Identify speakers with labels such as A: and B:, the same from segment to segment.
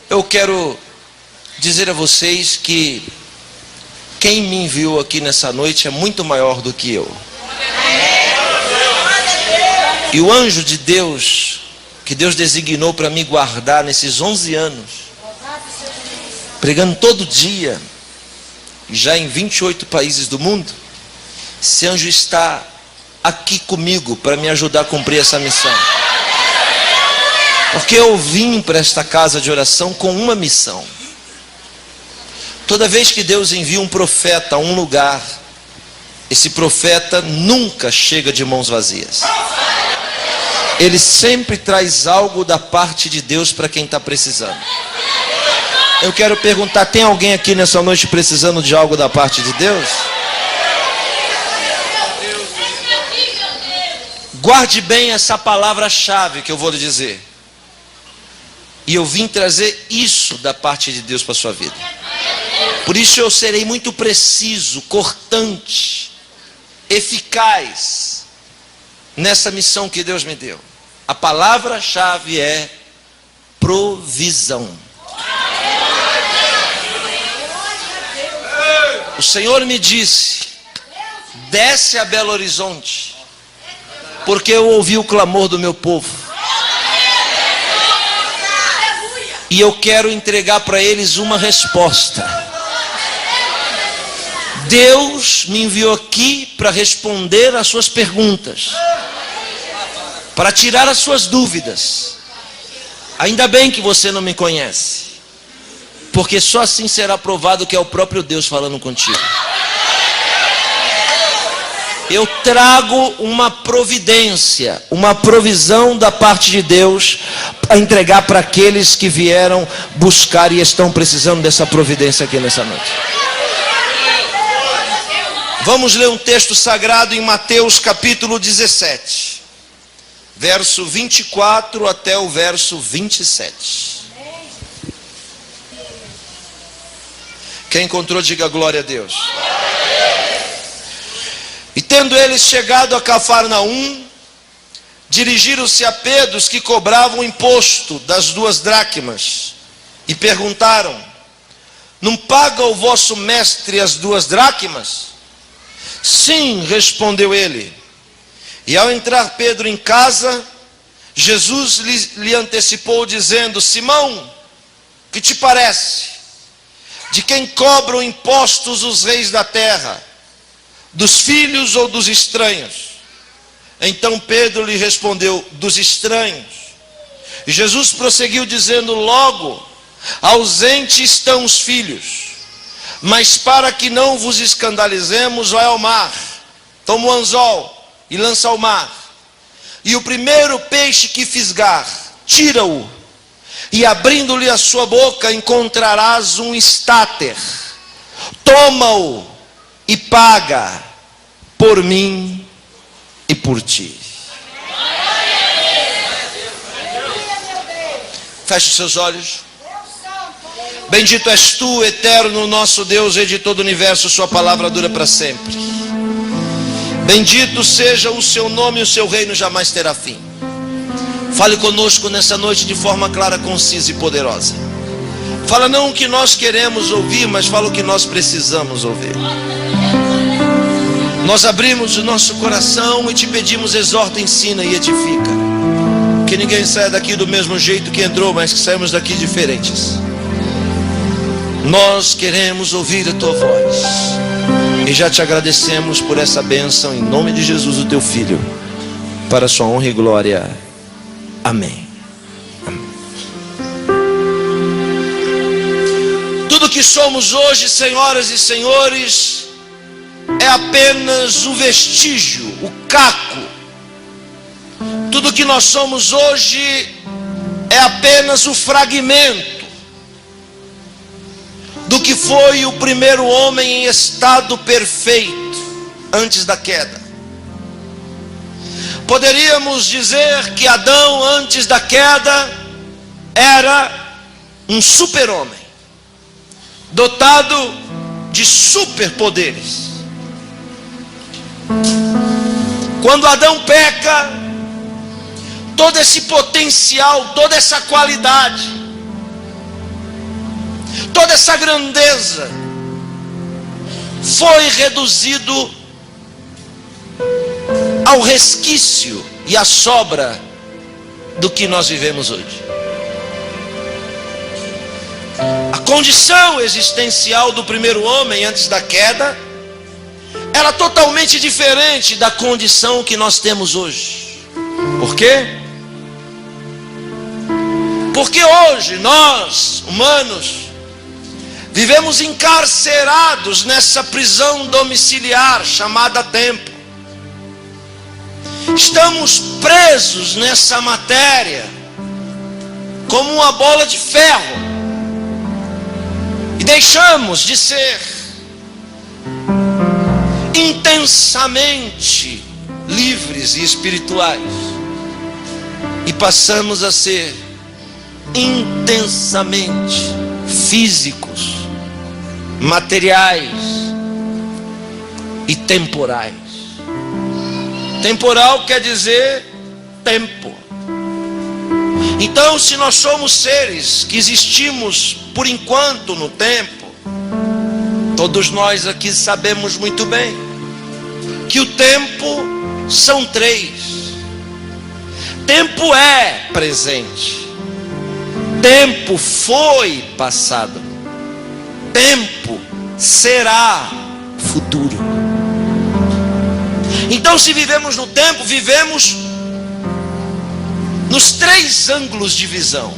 A: Eu quero dizer a vocês que quem me enviou aqui nessa noite é muito maior do que eu. E o anjo de Deus, que Deus designou para me guardar nesses 11 anos, pregando todo dia, já em 28 países do mundo, esse anjo está aqui comigo para me ajudar a cumprir essa missão. Porque eu vim para esta casa de oração com uma missão. Toda vez que Deus envia um profeta a um lugar, esse profeta nunca chega de mãos vazias. Ele sempre traz algo da parte de Deus para quem está precisando. Eu quero perguntar, tem alguém aqui nessa noite precisando de algo da parte de Deus? Guarde bem essa palavra-chave que eu vou lhe dizer. E eu vim trazer isso da parte de Deus para a sua vida. Por isso eu serei muito preciso, cortante, eficaz nessa missão que Deus me deu. A palavra-chave é provisão. O Senhor me disse: desce a Belo Horizonte, porque eu ouvi o clamor do meu povo. E eu quero entregar para eles uma resposta. Deus me enviou aqui para responder às suas perguntas, para tirar as suas dúvidas. Ainda bem que você não me conhece, porque só assim será provado que é o próprio Deus falando contigo. Eu trago uma providência, uma provisão da parte de Deus para entregar para aqueles que vieram buscar e estão precisando dessa providência aqui nessa noite. Vamos ler um texto sagrado em Mateus capítulo 17, verso 24 até o verso 27. Quem encontrou, diga glória a Deus. E tendo eles chegado a Cafarnaum, dirigiram-se a Pedro, os que cobravam o imposto das 2 dracmas, e perguntaram: não paga o vosso mestre as 2 dracmas? Sim, respondeu ele. E ao entrar Pedro em casa, Jesus lhe antecipou, dizendo: Simão, que te parece? De quem cobram impostos os reis da terra? Dos filhos ou dos estranhos? Então Pedro lhe respondeu: dos estranhos. E Jesus prosseguiu dizendo: logo, ausentes estão os filhos. Mas para que não vos escandalizemos, vai ao mar, toma o anzol e lança ao mar. E o primeiro peixe que fisgar, tira-o. E abrindo-lhe a sua boca, encontrarás um estáter. Toma-o e paga por mim e por ti. Feche os seus olhos. Bendito és tu, eterno nosso Deus, rei de todo o universo, sua palavra dura para sempre. Bendito seja o seu nome, e o seu reino jamais terá fim. Fale conosco nessa noite de forma clara, concisa e poderosa. Fala não o que nós queremos ouvir, mas fala o que nós precisamos ouvir. Nós abrimos o nosso coração e te pedimos: exorta, ensina e edifica. Que ninguém saia daqui do mesmo jeito que entrou, mas que saímos daqui diferentes. Nós queremos ouvir a tua voz. E já te agradecemos por essa bênção, em nome de Jesus, o teu Filho, para a sua honra e glória. Amém. Amém. Tudo que somos hoje, senhoras e senhores, é apenas o vestígio, o caco. Tudo que nós somos hoje é apenas o fragmento do que foi o primeiro homem em estado perfeito antes da queda. Poderíamos dizer que Adão, antes da queda, era um super-homem, dotado de superpoderes. Quando Adão peca, todo esse potencial, toda essa qualidade toda essa grandeza foi reduzido ao resquício e à sobra do que nós vivemos hoje. A condição existencial do primeiro homem antes da queda era totalmente diferente da condição que nós temos hoje. Por quê? Porque hoje nós, humanos, vivemos encarcerados nessa prisão domiciliar chamada tempo. Estamos presos nessa matéria como uma bola de ferro e deixamos de ser intensamente livres e espirituais e passamos a ser intensamente físicos, materiais e temporais. Temporal quer dizer tempo. Então, se nós somos seres que existimos por enquanto no tempo, todos nós aqui sabemos muito bem que o tempo são três. Tempo é presente, tempo foi passado, tempo será futuro. Então, se vivemos no tempo, vivemos nos três ângulos de visão.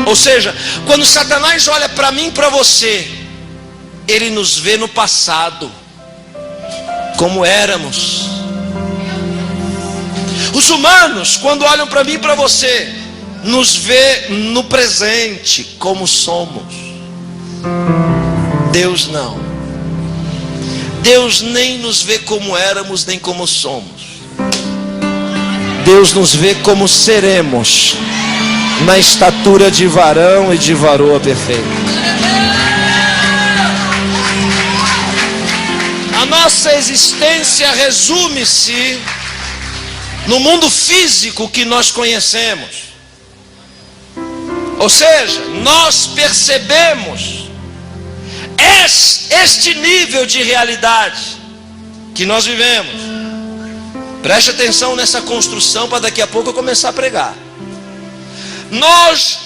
A: Ou seja, quando Satanás olha para mim e para você, ele nos vê no passado, como éramos. Os humanos, quando olham para mim e para você, nos vê no presente, como somos. Deus não. Deus nem nos vê como éramos, nem como somos. Deus nos vê como seremos, na estatura de varão e de varoa perfeita. A nossa existência resume-se no mundo físico que nós conhecemos. Ou seja, nós percebemos este nível de realidade que nós vivemos. Preste atenção nessa construção para daqui a pouco eu começar a pregar. Nós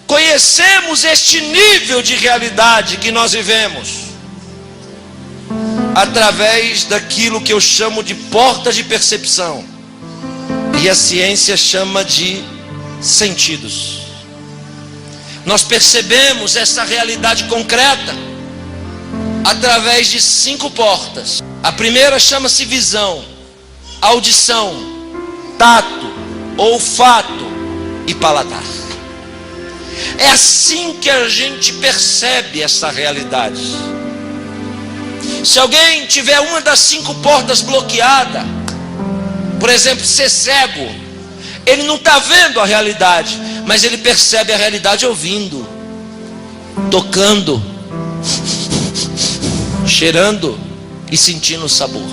A: conhecemos este nível de realidade que nós vivemos através daquilo que eu chamo de portas de percepção e a ciência chama de sentidos. Nós percebemos essa realidade concreta através de 5 portas. A primeira chama-se visão, audição, tato, olfato e paladar. É assim que a gente percebe essa realidade. Se alguém tiver uma das 5 portas bloqueada, por exemplo, ser cego, ele não está vendo a realidade, mas ele percebe a realidade ouvindo, tocando, cheirando e sentindo o sabor.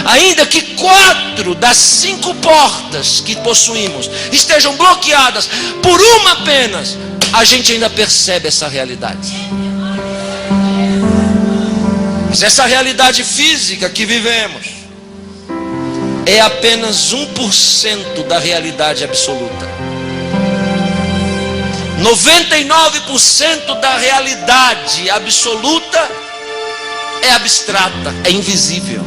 A: Ainda que 4 das 5 portas que possuímos estejam bloqueadas por uma apenas, a gente ainda percebe essa realidade. Mas essa realidade física que vivemos é apenas 1% da realidade absoluta. 99% da realidade absoluta é abstrata, é invisível.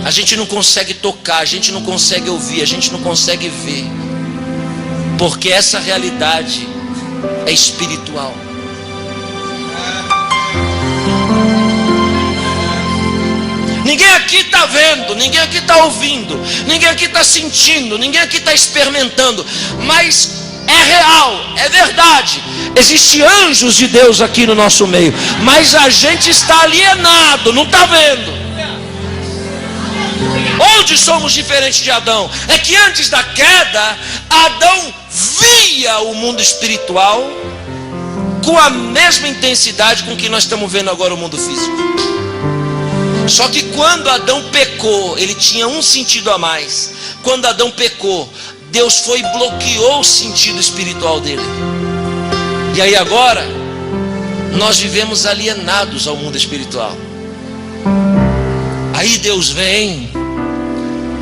A: A gente não consegue tocar, a gente não consegue ouvir, a gente não consegue ver, porque essa realidade é espiritual. Ninguém aqui está vendo, ninguém aqui está ouvindo, ninguém aqui está sentindo, ninguém aqui está experimentando, mas é real, é verdade. Existem anjos de Deus aqui no nosso meio, mas a gente está alienado, não está vendo. Onde somos diferentes de Adão? É que antes da queda, Adão via o mundo espiritual com a mesma intensidade com que nós estamos vendo agora o mundo físico. Só que quando Adão pecou, ele tinha um sentido a mais. Quando Adão pecou, Deus foi e bloqueou o sentido espiritual dele. E aí agora, nós vivemos alienados ao mundo espiritual. Aí Deus vem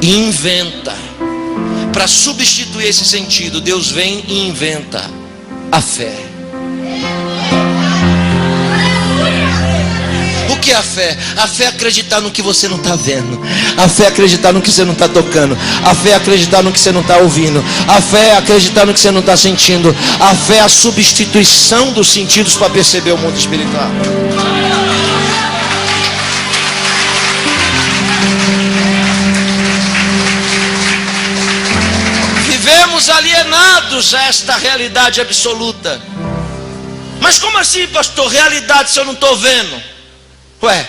A: e inventa, para substituir esse sentido, Deus vem e inventa a fé. O que é a fé? A fé é acreditar no que você não está vendo. A fé é acreditar no que você não está tocando. A fé é acreditar no que você não está ouvindo. A fé é acreditar no que você não está sentindo. A fé é a substituição dos sentidos para perceber o mundo espiritual. Vivemos alienados a esta realidade absoluta. Mas como assim, pastor? Realidade se eu não estou vendo? Ué,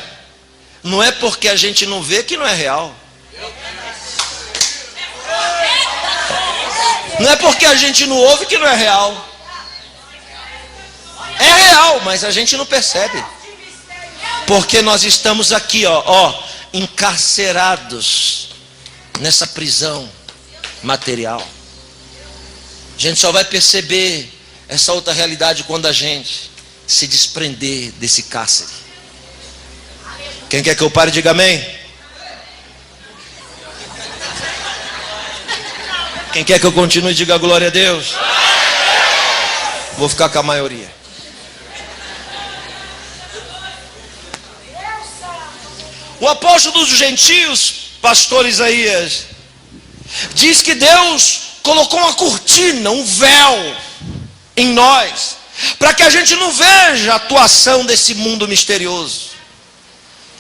A: não é porque a gente não vê que não é real. Não é porque a gente não ouve que não é real. É real, mas a gente não percebe. Porque nós estamos aqui, encarcerados nessa prisão material. A gente só vai perceber essa outra realidade quando a gente se desprender desse cárcere. Quem quer que eu pare, diga amém. Quem quer que eu continue, diga glória a Deus. Vou ficar com a maioria. O apóstolo dos gentios, pastor Isaías, diz que Deus colocou uma cortina, um véu em nós, para que a gente não veja a atuação desse mundo misterioso.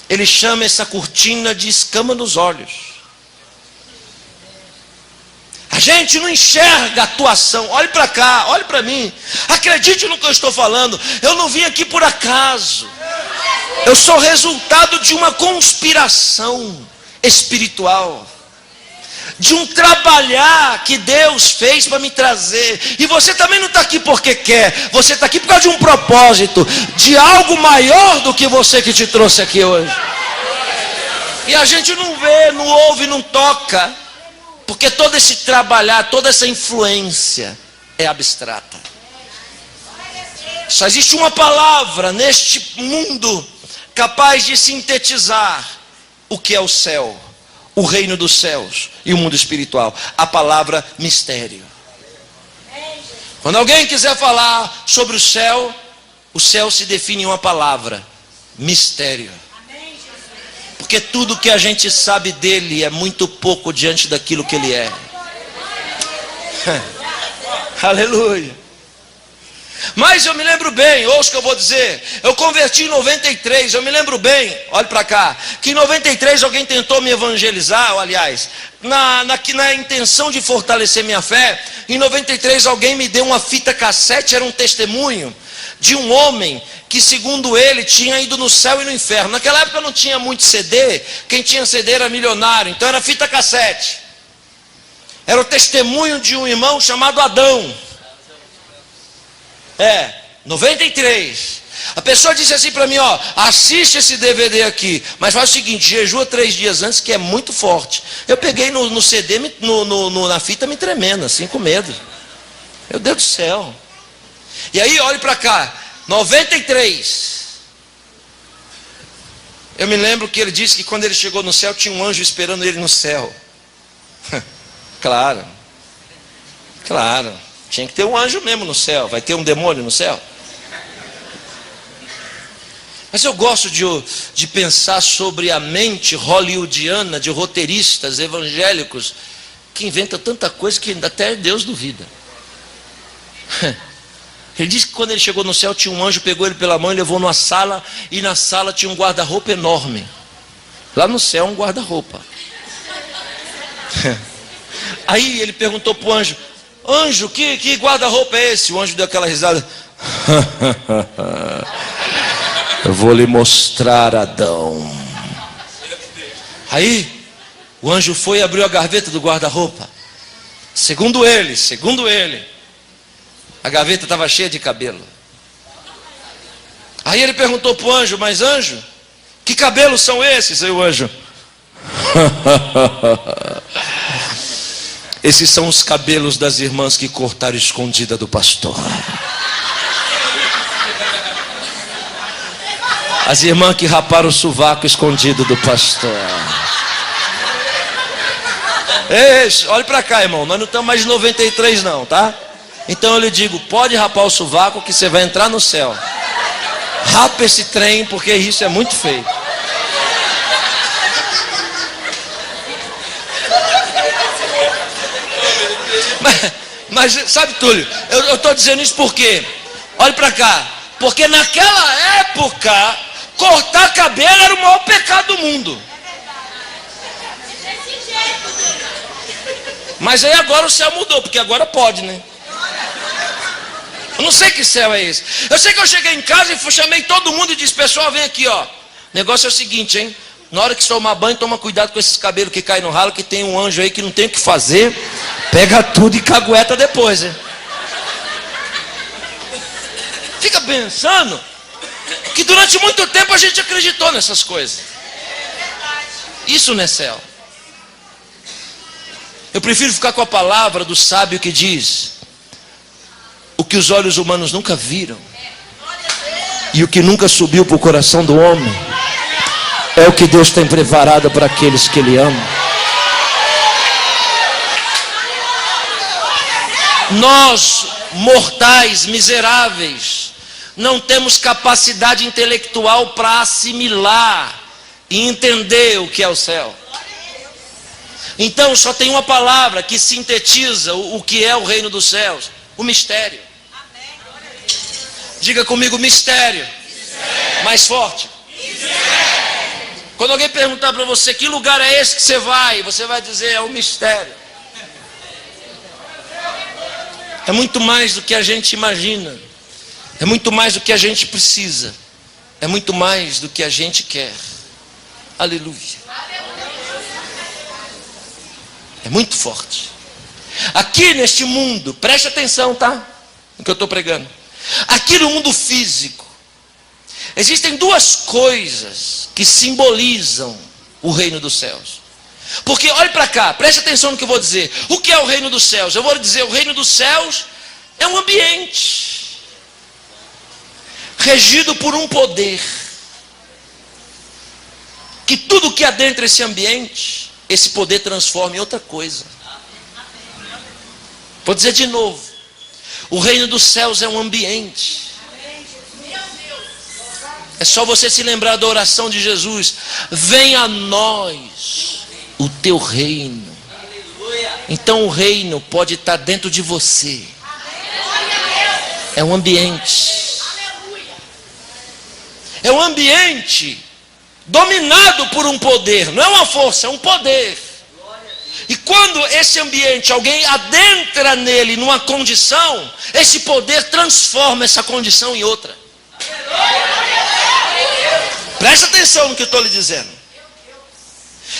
A: Ele chama essa cortina de escama nos olhos. A gente não enxerga a atuação. Olhe para cá, olhe para mim. Acredite no que eu estou falando. Eu não vim aqui por acaso. Eu sou resultado de uma conspiração espiritual, de um trabalhar que Deus fez para me trazer. E você também não está aqui porque quer. Você está aqui por causa de um propósito, de algo maior do que você que te trouxe aqui hoje. E a gente não vê, não ouve, não toca, porque todo esse trabalhar, toda essa influência é abstrata. Só existe uma palavra neste mundo capaz de sintetizar o que é o céu, o reino dos céus e o mundo espiritual. A palavra mistério. Quando alguém quiser falar sobre o céu se define em uma palavra: mistério. Porque tudo que a gente sabe dele é muito pouco diante daquilo que ele é. Aleluia. Mas eu me lembro bem, ouça o que eu vou dizer. Eu converti em 93, eu me lembro bem, olhe para cá, que em 93 alguém tentou me evangelizar, ou, aliás, na intenção de fortalecer minha fé. Em 93 alguém me deu uma fita cassete, era um testemunho de um homem que, segundo ele, tinha ido no céu e no inferno. Naquela época não tinha muito CD, quem tinha CD era milionário, então era fita cassete. Era o testemunho de um irmão chamado Adão. 93. A pessoa disse assim para mim, assiste esse DVD aqui, mas faz o seguinte, jejua 3 dias antes, que é muito forte. Eu peguei no CD, na fita, me tremendo, assim, com medo. Meu Deus do céu. E aí, olhe para cá, 93. Eu me lembro que ele disse que quando ele chegou no céu, tinha um anjo esperando ele no céu. Claro. Tinha que ter um anjo mesmo no céu. Vai ter um demônio no céu? Mas eu gosto de pensar sobre a mente hollywoodiana de roteiristas evangélicos que inventa tanta coisa que até Deus duvida. Ele disse que quando ele chegou no céu, tinha um anjo, pegou ele pela mão e levou numa sala, e na sala tinha um guarda-roupa enorme. Lá no céu, um guarda-roupa. Aí ele perguntou para o anjo: anjo, que guarda-roupa é esse? O anjo deu aquela risada. Eu vou lhe mostrar, Adão. Aí o anjo foi e abriu a gaveta do guarda-roupa. Segundo ele, a gaveta estava cheia de cabelo. Aí ele perguntou para o anjo: mas anjo, que cabelos são esses? Aí o anjo: esses são os cabelos das irmãs que cortaram escondida do pastor. As irmãs que raparam o sovaco escondido do pastor. Ei, olhe para cá, irmão. Nós não estamos mais de 93 não, tá? Então eu lhe digo, pode rapar o sovaco que você vai entrar no céu. Rapa esse trem, porque isso é muito feio. Mas sabe, Túlio, eu estou dizendo isso porque, olhe para cá, porque naquela época, cortar cabelo era o maior pecado do mundo. Mas aí agora o céu mudou, porque agora pode, né? Eu não sei que céu é esse. Eu sei que eu cheguei em casa e chamei todo mundo e disse, pessoal, vem aqui, ó. O negócio é o seguinte, hein? Na hora que você tomar banho, toma cuidado com esses cabelos que caem no ralo, que tem um anjo aí que não tem o que fazer. Pega tudo e cagueta depois, hein? Fica pensando que durante muito tempo a gente acreditou nessas coisas. Isso não é céu. Eu prefiro ficar com a palavra do sábio que diz: o que os olhos humanos nunca viram e o que nunca subiu para o coração do homem é o que Deus tem preparado para aqueles que Ele ama. Nós, mortais, miseráveis, não temos capacidade intelectual para assimilar e entender o que é o céu. Então só tem uma palavra que sintetiza o que é o reino dos céus: o mistério. Diga comigo, mistério. Mais forte. Quando alguém perguntar para você que lugar é esse que você vai dizer: é o mistério. É muito mais do que a gente imagina, é muito mais do que a gente precisa, é muito mais do que a gente quer. Aleluia. É muito forte. Aqui neste mundo, preste atenção, tá? No que eu estou pregando. Aqui no mundo físico, existem duas coisas que simbolizam o reino dos céus. Porque, olhe para cá, preste atenção no que eu vou dizer. O que é o reino dos céus? Eu vou dizer, o reino dos céus é um ambiente regido por um poder, que tudo que adentra esse ambiente, esse poder transforma em outra coisa. Vou dizer de novo, o reino dos céus é um ambiente. É só você se lembrar da oração de Jesus: venha a nós o teu reino. Então o reino pode estar dentro de você. É um ambiente. É um ambiente dominado por um poder. Não é uma força, é um poder. E quando esse ambiente, alguém adentra nele numa condição, esse poder transforma essa condição em outra. Preste atenção no que eu estou lhe dizendo.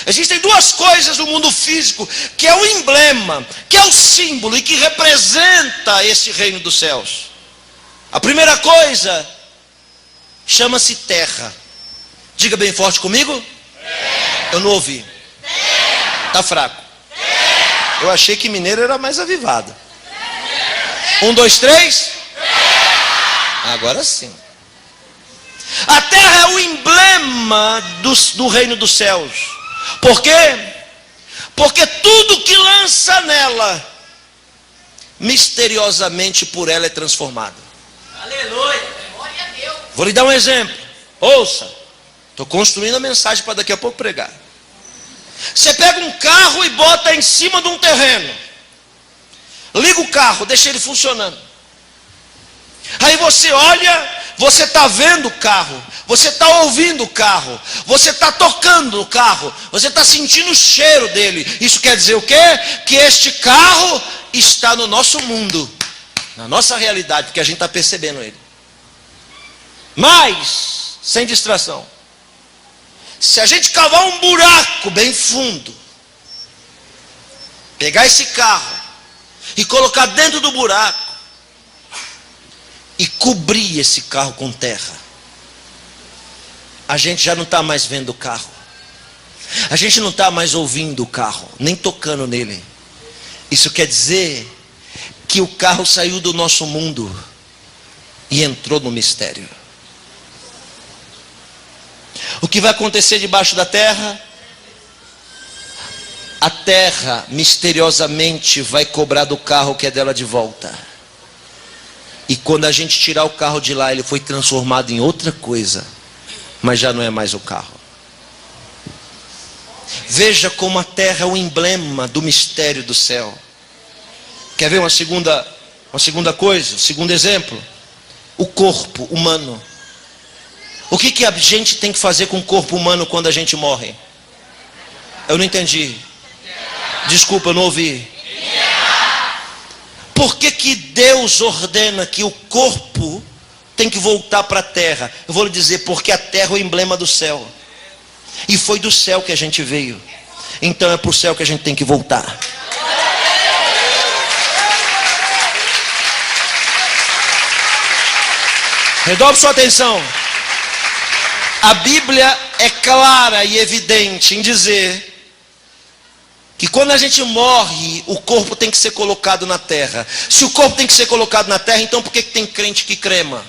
A: Existem duas coisas no mundo físico, que é o emblema, que é o símbolo e que representa esse reino dos céus. A primeira coisa chama-se terra. Diga bem forte comigo. Terra. Eu não ouvi. Está fraco. Terra. Eu achei que mineiro era mais avivado. Terra. 1, 2, 3. Terra. Agora sim. A terra é o emblema do reino dos céus. Por quê? Porque tudo que lança nela, misteriosamente por ela é transformado. Aleluia. Vou lhe dar um exemplo. Ouça. Estou construindo a mensagem para daqui a pouco pregar. Você pega um carro e bota em cima de um terreno. Liga o carro, deixa ele funcionando. Aí você olha, você está vendo o carro, você está ouvindo o carro, você está tocando o carro, você está sentindo o cheiro dele. Isso quer dizer o quê? Que este carro está no nosso mundo, na nossa realidade, porque a gente está percebendo ele. Mas, sem distração, se a gente cavar um buraco bem fundo, pegar esse carro e colocar dentro do buraco e cobrir esse carro com terra, a gente já não está mais vendo o carro, a gente não está mais ouvindo o carro, nem tocando nele. Isso quer dizer que o carro saiu do nosso mundo e entrou no mistério. que vai acontecer debaixo da terra? A terra misteriosamente vai cobrar do carro que é dela de volta. E quando a gente tirar o carro de lá, ele foi transformado em outra coisa, mas já não é mais o carro. Veja como a terra é o emblema do mistério do céu. Quer ver uma segunda coisa, um segundo exemplo? O corpo humano. O que a gente tem que fazer com o corpo humano quando a gente morre? Eu não entendi. Desculpa, eu não ouvi. Por que Deus ordena que o corpo tem que voltar para a terra? Eu vou lhe dizer, porque a terra é o emblema do céu. E foi do céu que a gente veio. Então é para o céu que a gente tem que voltar. Redobre sua atenção. A Bíblia é clara e evidente em dizer que quando a gente morre, o corpo tem que ser colocado na terra. Se o corpo tem que ser colocado na terra, então por que tem crente que crema?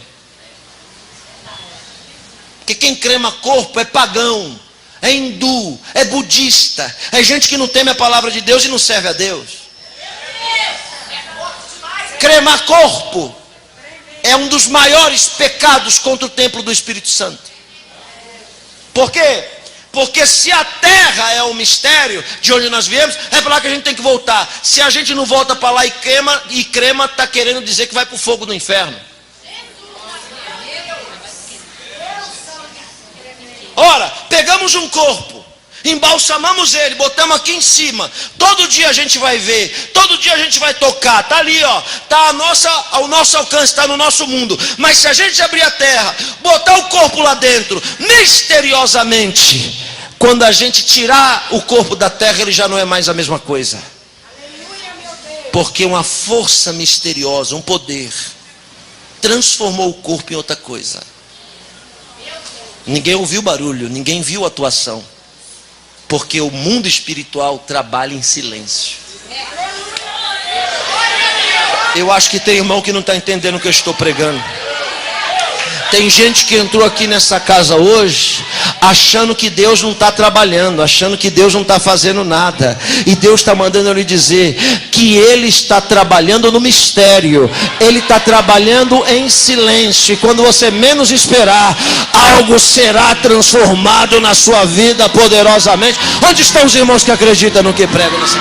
A: Porque quem crema corpo é pagão, é hindu, é budista, é gente que não teme a palavra de Deus e não serve a Deus. Cremar corpo é um dos maiores pecados contra o templo do Espírito Santo. Por quê? Porque se a terra é o mistério de onde nós viemos, é para lá que a gente tem que voltar. Se a gente não volta para lá e crema, está querendo dizer que vai para o fogo do inferno. Ora, pegamos um corpo, embalsamamos ele, botamos aqui em cima. Todo dia a gente vai ver, todo dia a gente vai tocar. Está ali, ó, está ao nosso alcance, está no nosso mundo. Mas se a gente abrir a terra, botar o corpo lá dentro, misteriosamente, quando a gente tirar o corpo da terra, ele já não é mais a mesma coisa. Porque uma força misteriosa, um poder, transformou o corpo em outra coisa. Ninguém ouviu barulho, ninguém viu atuação. Porque o mundo espiritual trabalha em silêncio. Eu acho que tem irmão que não está entendendo o que eu estou pregando. Tem gente que entrou aqui nessa casa hoje achando que Deus não está trabalhando, achando que Deus não está fazendo nada. E Deus está mandando eu lhe dizer que Ele está trabalhando no mistério. Ele está trabalhando em silêncio. E quando você menos esperar, algo será transformado na sua vida poderosamente. Onde estão os irmãos que acreditam no que pregam nessa?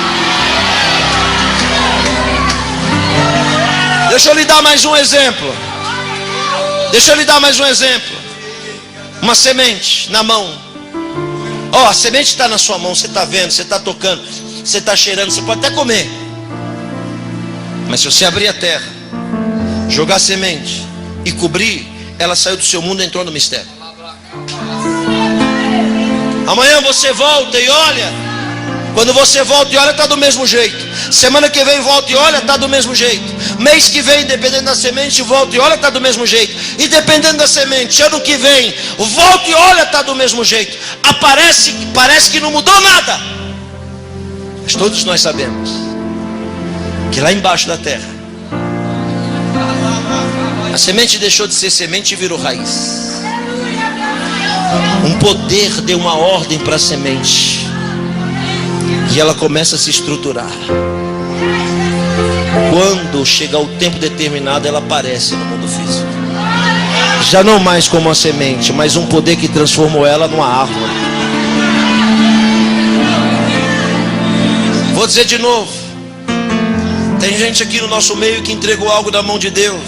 A: Deixa eu lhe dar mais um exemplo. Uma semente na mão. Ó, a semente está na sua mão. Você está vendo, você está tocando, você está cheirando, você pode até comer. Mas se você abrir a terra, jogar a semente e cobrir, ela saiu do seu mundo e entrou no mistério. Amanhã você volta e olha. Quando você volta e olha, está do mesmo jeito. Semana que vem volta e olha, está do mesmo jeito. Mês que vem, dependendo da semente, volta e olha, está do mesmo jeito. E dependendo da semente, ano que vem, volta e olha, está do mesmo jeito. Parece que não mudou nada. Mas todos nós sabemos que lá embaixo da terra, a semente deixou de ser semente e virou raiz. Um poder deu uma ordem para a semente. E ela começa a se estruturar. Quando chegar o tempo determinado, ela aparece no mundo físico. Já não mais como uma semente, mas um poder que transformou ela numa árvore. Vou dizer de novo. Tem gente aqui no nosso meio que entregou algo na mão de Deus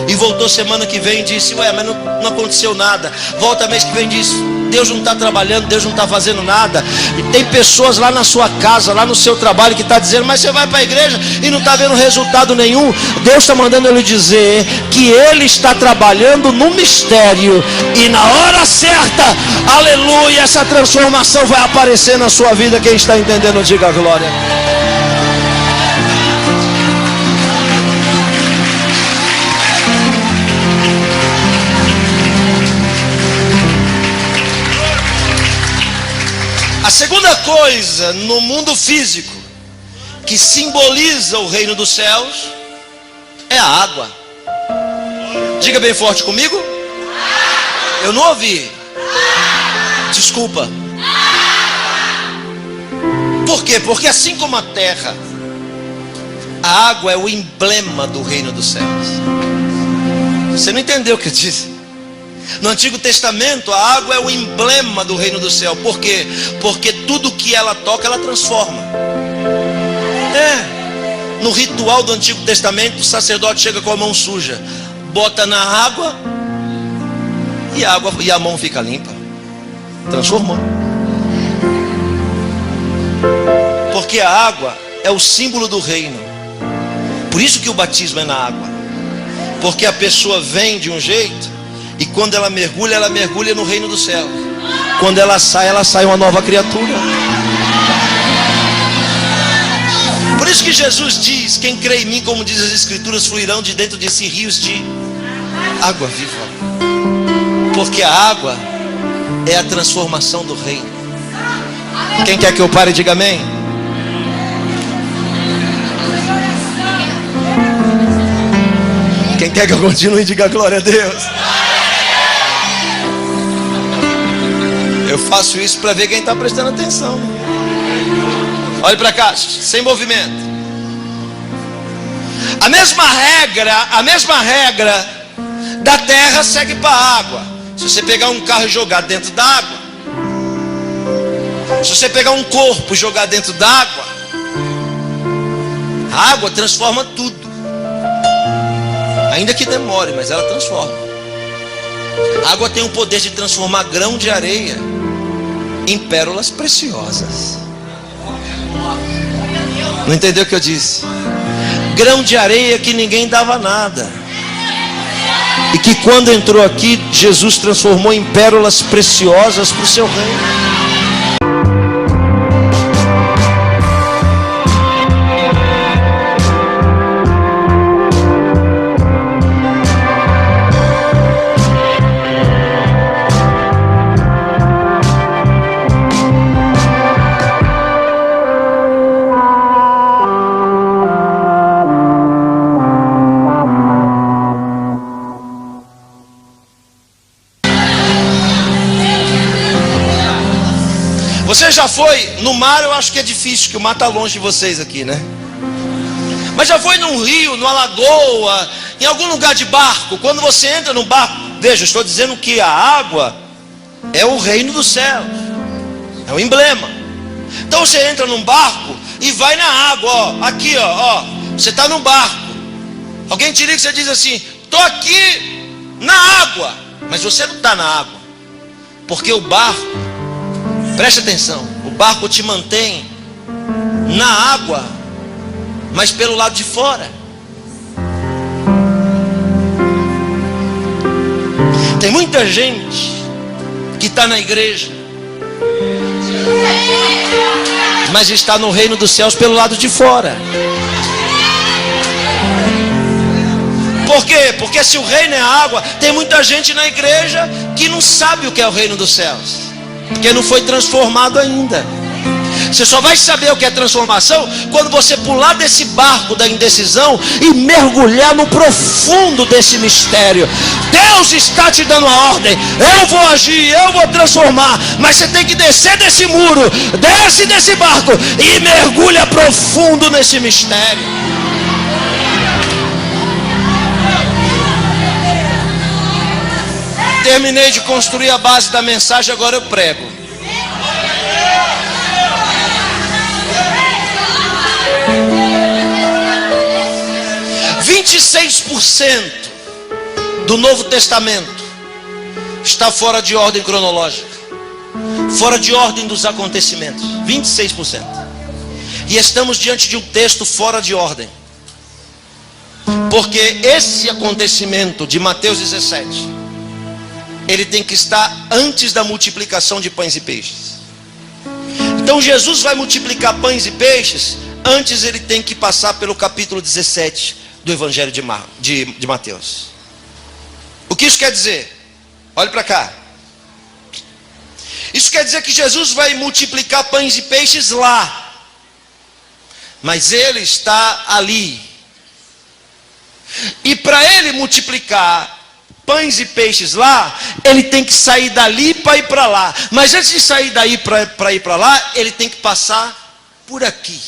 A: e voltou semana que vem e disse: ué, mas não aconteceu nada. Volta mês que vem e diz: Deus não está trabalhando, Deus não está fazendo nada. E tem pessoas lá na sua casa, lá no seu trabalho, que está dizendo: mas você vai para a igreja e não está vendo resultado nenhum. Deus está mandando eu lhe dizer que Ele está trabalhando no mistério. E na hora certa, aleluia, essa transformação vai aparecer na sua vida. Quem está entendendo, diga glória. A segunda coisa no mundo físico que simboliza o reino dos céus é a água. Diga bem forte comigo. Eu não ouvi. Desculpa. Por quê? Porque assim como a terra, a água é o emblema do reino dos céus. Você não entendeu o que eu disse? No Antigo Testamento, a água é o emblema do reino do céu. Por quê? Porque tudo que ela toca, ela transforma. No ritual do Antigo Testamento, o sacerdote chega com a mão suja, bota na água e a mão fica limpa. Transformou. Porque a água é o símbolo do reino. Por isso que o batismo é na água. Porque a pessoa vem de um jeito, e quando ela mergulha no reino do céu. Quando ela sai uma nova criatura. Por isso que Jesus diz: quem crê em mim, como diz as Escrituras, fluirão de dentro de si rios de água viva. Porque a água é a transformação do reino. Quem quer que eu pare, diga amém. Quem quer que eu continue, diga glória a Deus. Eu faço isso para ver quem está prestando atenção. Olhe para cá, sem movimento. A mesma regra da terra segue para a água. Se você pegar um carro e jogar dentro da água, se você pegar um corpo e jogar dentro da água, a água transforma tudo. Ainda que demore, mas ela transforma. A água tem o poder de transformar grão de areia em pérolas preciosas. Não entendeu o que eu disse? Grão de areia que ninguém dava nada, e que quando entrou aqui, Jesus transformou em pérolas preciosas para o seu reino. Você já foi no mar? Eu acho que é difícil, que o mar está longe de vocês aqui, né? Mas já foi num rio, numa lagoa, em algum lugar de barco? Quando você entra no barco, veja, eu estou dizendo que a água é o reino do céu, é o emblema. Então você entra num barco e vai na água, ó, aqui, ó, você está no barco. Alguém te liga e você diz assim: estou aqui na água. Mas você não está na água, porque o barco, preste atenção, o barco te mantém na água, mas pelo lado de fora. Tem muita gente que está na igreja, mas está no reino dos céus pelo lado de fora. Por quê? Porque se o reino é água, tem muita gente na igreja que não sabe o que é o reino dos céus, porque não foi transformado ainda. Você só vai saber o que é transformação quando você pular desse barco da indecisão e mergulhar no profundo desse mistério. Deus está te dando a ordem: eu vou agir, eu vou transformar, mas você tem que descer desse muro, desce desse barco e mergulha profundo nesse mistério. Terminei de construir a base da mensagem, agora eu prego. (26% do Novo Testamento está fora de ordem cronológica, fora de ordem dos acontecimentos. 26%. E estamos diante de um texto fora de ordem, porque esse acontecimento de Mateus 17, ele tem que estar antes da multiplicação de pães e peixes. Então Jesus vai multiplicar pães e peixes, antes ele tem que passar pelo capítulo 17 do Evangelho de Mateus. O que isso quer dizer? Olhe para cá. Isso quer dizer que Jesus vai multiplicar pães e peixes lá, mas ele está ali. E para ele multiplicar pães e peixes lá, ele tem que sair dali para ir para lá. Mas antes de sair daí para ir para lá, ele tem que passar por aqui.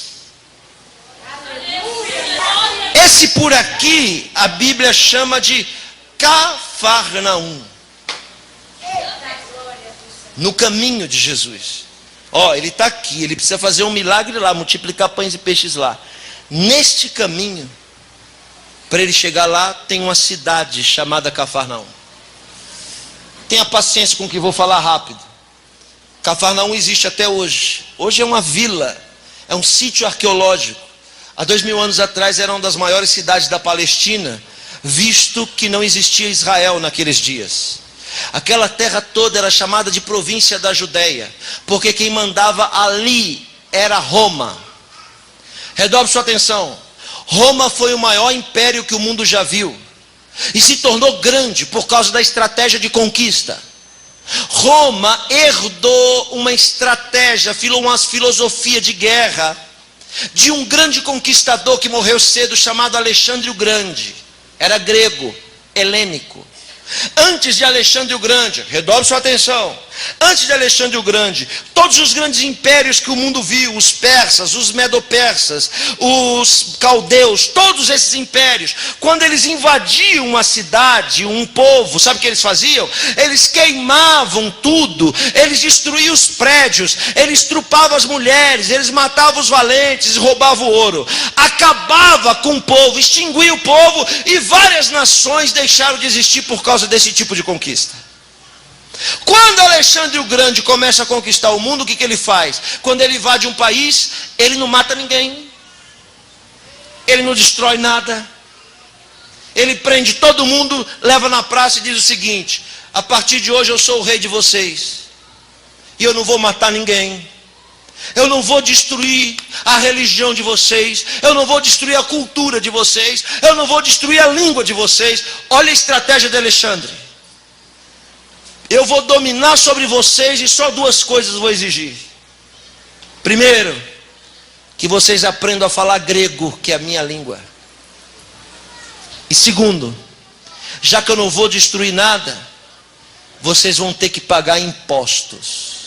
A: Esse por aqui, a Bíblia chama de Cafarnaum. No caminho de Jesus. Ó, ele está aqui, ele precisa fazer um milagre lá, multiplicar pães e peixes lá. Neste caminho, para ele chegar lá, tem uma cidade chamada Cafarnaum. Tenha paciência com o que vou falar rápido. Cafarnaum existe até hoje. Hoje é uma vila, é um sítio arqueológico. Há 2000 anos atrás era uma das maiores cidades da Palestina, visto que não existia Israel naqueles dias. Aquela terra toda era chamada de província da Judéia, porque quem mandava ali era Roma. Redobre sua atenção. Roma foi o maior império que o mundo já viu, e se tornou grande por causa da estratégia de conquista. Roma herdou uma estratégia, uma filosofia de guerra, de um grande conquistador que morreu cedo, chamado Alexandre o Grande. Era grego, helênico. Antes de Alexandre o Grande, redobre sua atenção, antes de Alexandre o Grande, todos os grandes impérios que o mundo viu, os persas, os medo-persas, os caldeus, todos esses impérios, quando eles invadiam uma cidade, um povo, sabe o que eles faziam? Eles queimavam tudo, eles destruíam os prédios, eles estrupavam as mulheres, eles matavam os valentes, roubavam o ouro, acabava com o povo, extinguia o povo, e várias nações deixaram de existir por causa desse tipo de conquista. Quando Alexandre o Grande começa a conquistar o mundo, o que ele faz? Quando ele invade um país, ele não mata ninguém, ele não destrói nada, ele prende todo mundo, leva na praça e diz o seguinte: a partir de hoje eu sou o rei de vocês, e eu não vou matar ninguém, eu não vou destruir a religião de vocês, eu não vou destruir a cultura de vocês, eu não vou destruir a língua de vocês. Olha a estratégia de Alexandre: eu vou dominar sobre vocês e só duas coisas vou exigir. Primeiro, que vocês aprendam a falar grego, que é a minha língua. E segundo, já que eu não vou destruir nada, vocês vão ter que pagar impostos.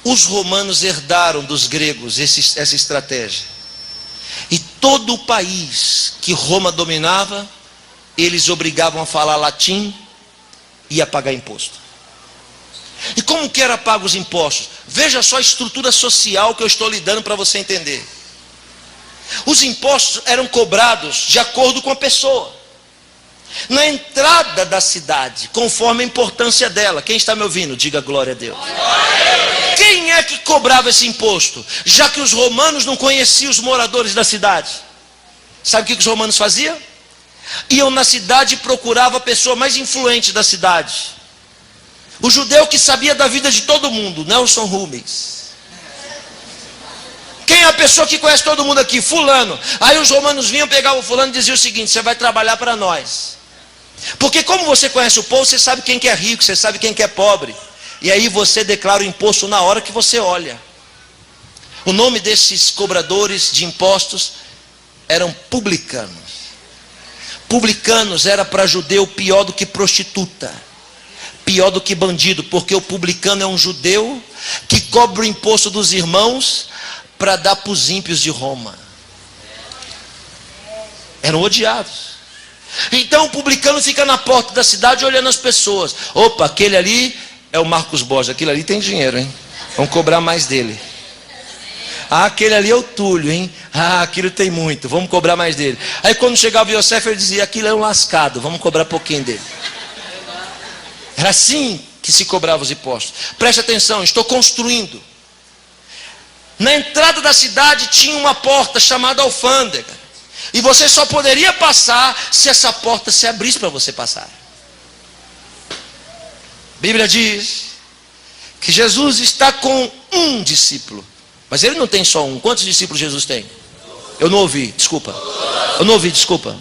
A: Os romanos herdaram dos gregos essa estratégia. E todo o país que Roma dominava, eles obrigavam a falar latim e a pagar imposto. E como que era pago os impostos? Veja só a estrutura social que eu estou lhe dando para você entender. Os impostos eram cobrados de acordo com a pessoa. Na entrada da cidade, conforme a importância dela. Quem está me ouvindo? Diga glória a Deus. Quem é que cobrava esse imposto? Já que os romanos não conheciam os moradores da cidade. Sabe o que os romanos faziam? Iam na cidade e procuravam a pessoa mais influente da cidade. O judeu que sabia da vida de todo mundo, Nelson Rubens. Quem é a pessoa que conhece todo mundo aqui? Fulano. Aí os romanos vinham, pegavam o fulano e diziam o seguinte: você vai trabalhar para nós. Porque como você conhece o povo, você sabe quem que é rico, você sabe quem que é pobre. E aí você declara o imposto na hora que você olha. O nome desses cobradores de impostos eram publicanos. Publicanos era para judeu pior do que prostituta, pior do que bandido, porque o publicano é um judeu que cobra o imposto dos irmãos para dar para os ímpios de Roma. Eram odiados. Então o publicano fica na porta da cidade olhando as pessoas. Opa, aquele ali é o Marcos Borges, aquele ali tem dinheiro, hein? Vamos cobrar mais dele. Ah, aquele ali é o Túlio, hein? Ah, aquilo tem muito, vamos cobrar mais dele. Aí quando chegava o Yosef, ele dizia: aquilo é um lascado, vamos cobrar pouquinho dele. Era assim que se cobrava os impostos. Preste atenção, estou construindo. Na entrada da cidade tinha uma porta chamada alfândega. E você só poderia passar se essa porta se abrisse para você passar. A Bíblia diz que Jesus está com um discípulo. Mas ele não tem só um. Quantos discípulos Jesus tem? Eu não ouvi, desculpa. Eu não ouvi, desculpa.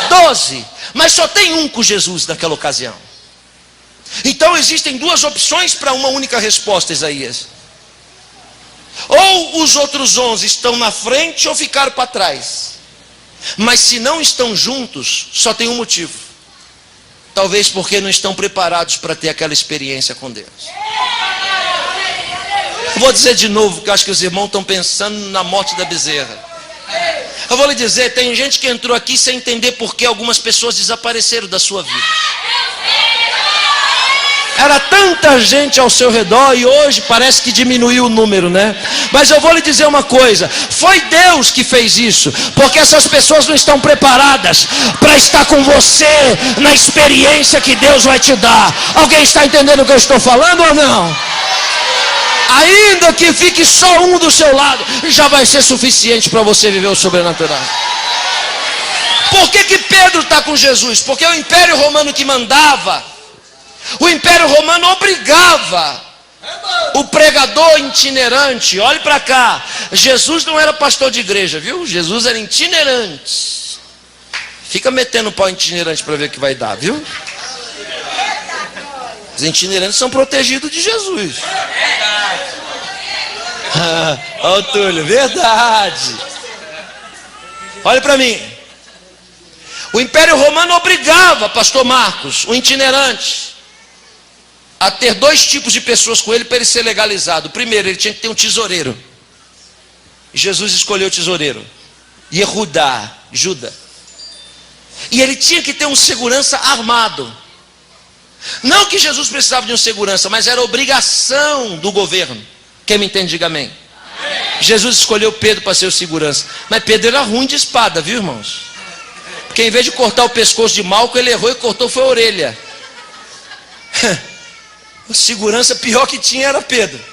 A: 12. Mas só tem um com Jesus naquela ocasião. Então existem duas opções para uma única resposta, Isaías. Ou os outros 11 estão na frente ou ficaram para trás. Mas se não estão juntos, só tem um motivo. Talvez porque não estão preparados para ter aquela experiência com Deus. Eu vou dizer de novo, que eu acho que os irmãos estão pensando na morte da bezerra. Eu vou lhe dizer, tem gente que entrou aqui sem entender por que algumas pessoas desapareceram da sua vida. Era tanta gente ao seu redor e hoje parece que diminuiu o número, né? Mas eu vou lhe dizer uma coisa, foi Deus que fez isso, porque essas pessoas não estão preparadas para estar com você na experiência que Deus vai te dar. Alguém está entendendo o que eu estou falando ou não? Ainda que fique só um do seu lado, já vai ser suficiente para você viver o sobrenatural. Por que Pedro está com Jesus? Porque o Império Romano que mandava, o Império Romano obrigava o pregador itinerante. Olhe para cá, Jesus não era pastor de igreja, viu? Jesus era itinerante. Fica metendo pau itinerante para ver o que vai dar, viu? Os itinerantes são protegidos de Jesus. Olha o Túlio, verdade. Olha para mim. O Império Romano obrigava, pastor Marcos, o itinerante, a ter dois tipos de pessoas com ele para ele ser legalizado. Primeiro, ele tinha que ter um tesoureiro. Jesus escolheu o tesoureiro, Yehudá, Judas. E ele tinha que ter um segurança armado. Não que Jesus precisava de um segurança, mas era obrigação do governo. Quem me entende, diga amém. Jesus escolheu Pedro para ser o segurança. Mas Pedro era ruim de espada, viu, irmãos? Porque em vez de cortar o pescoço de Malco, ele errou e cortou foi a orelha. A segurança pior que tinha era Pedro.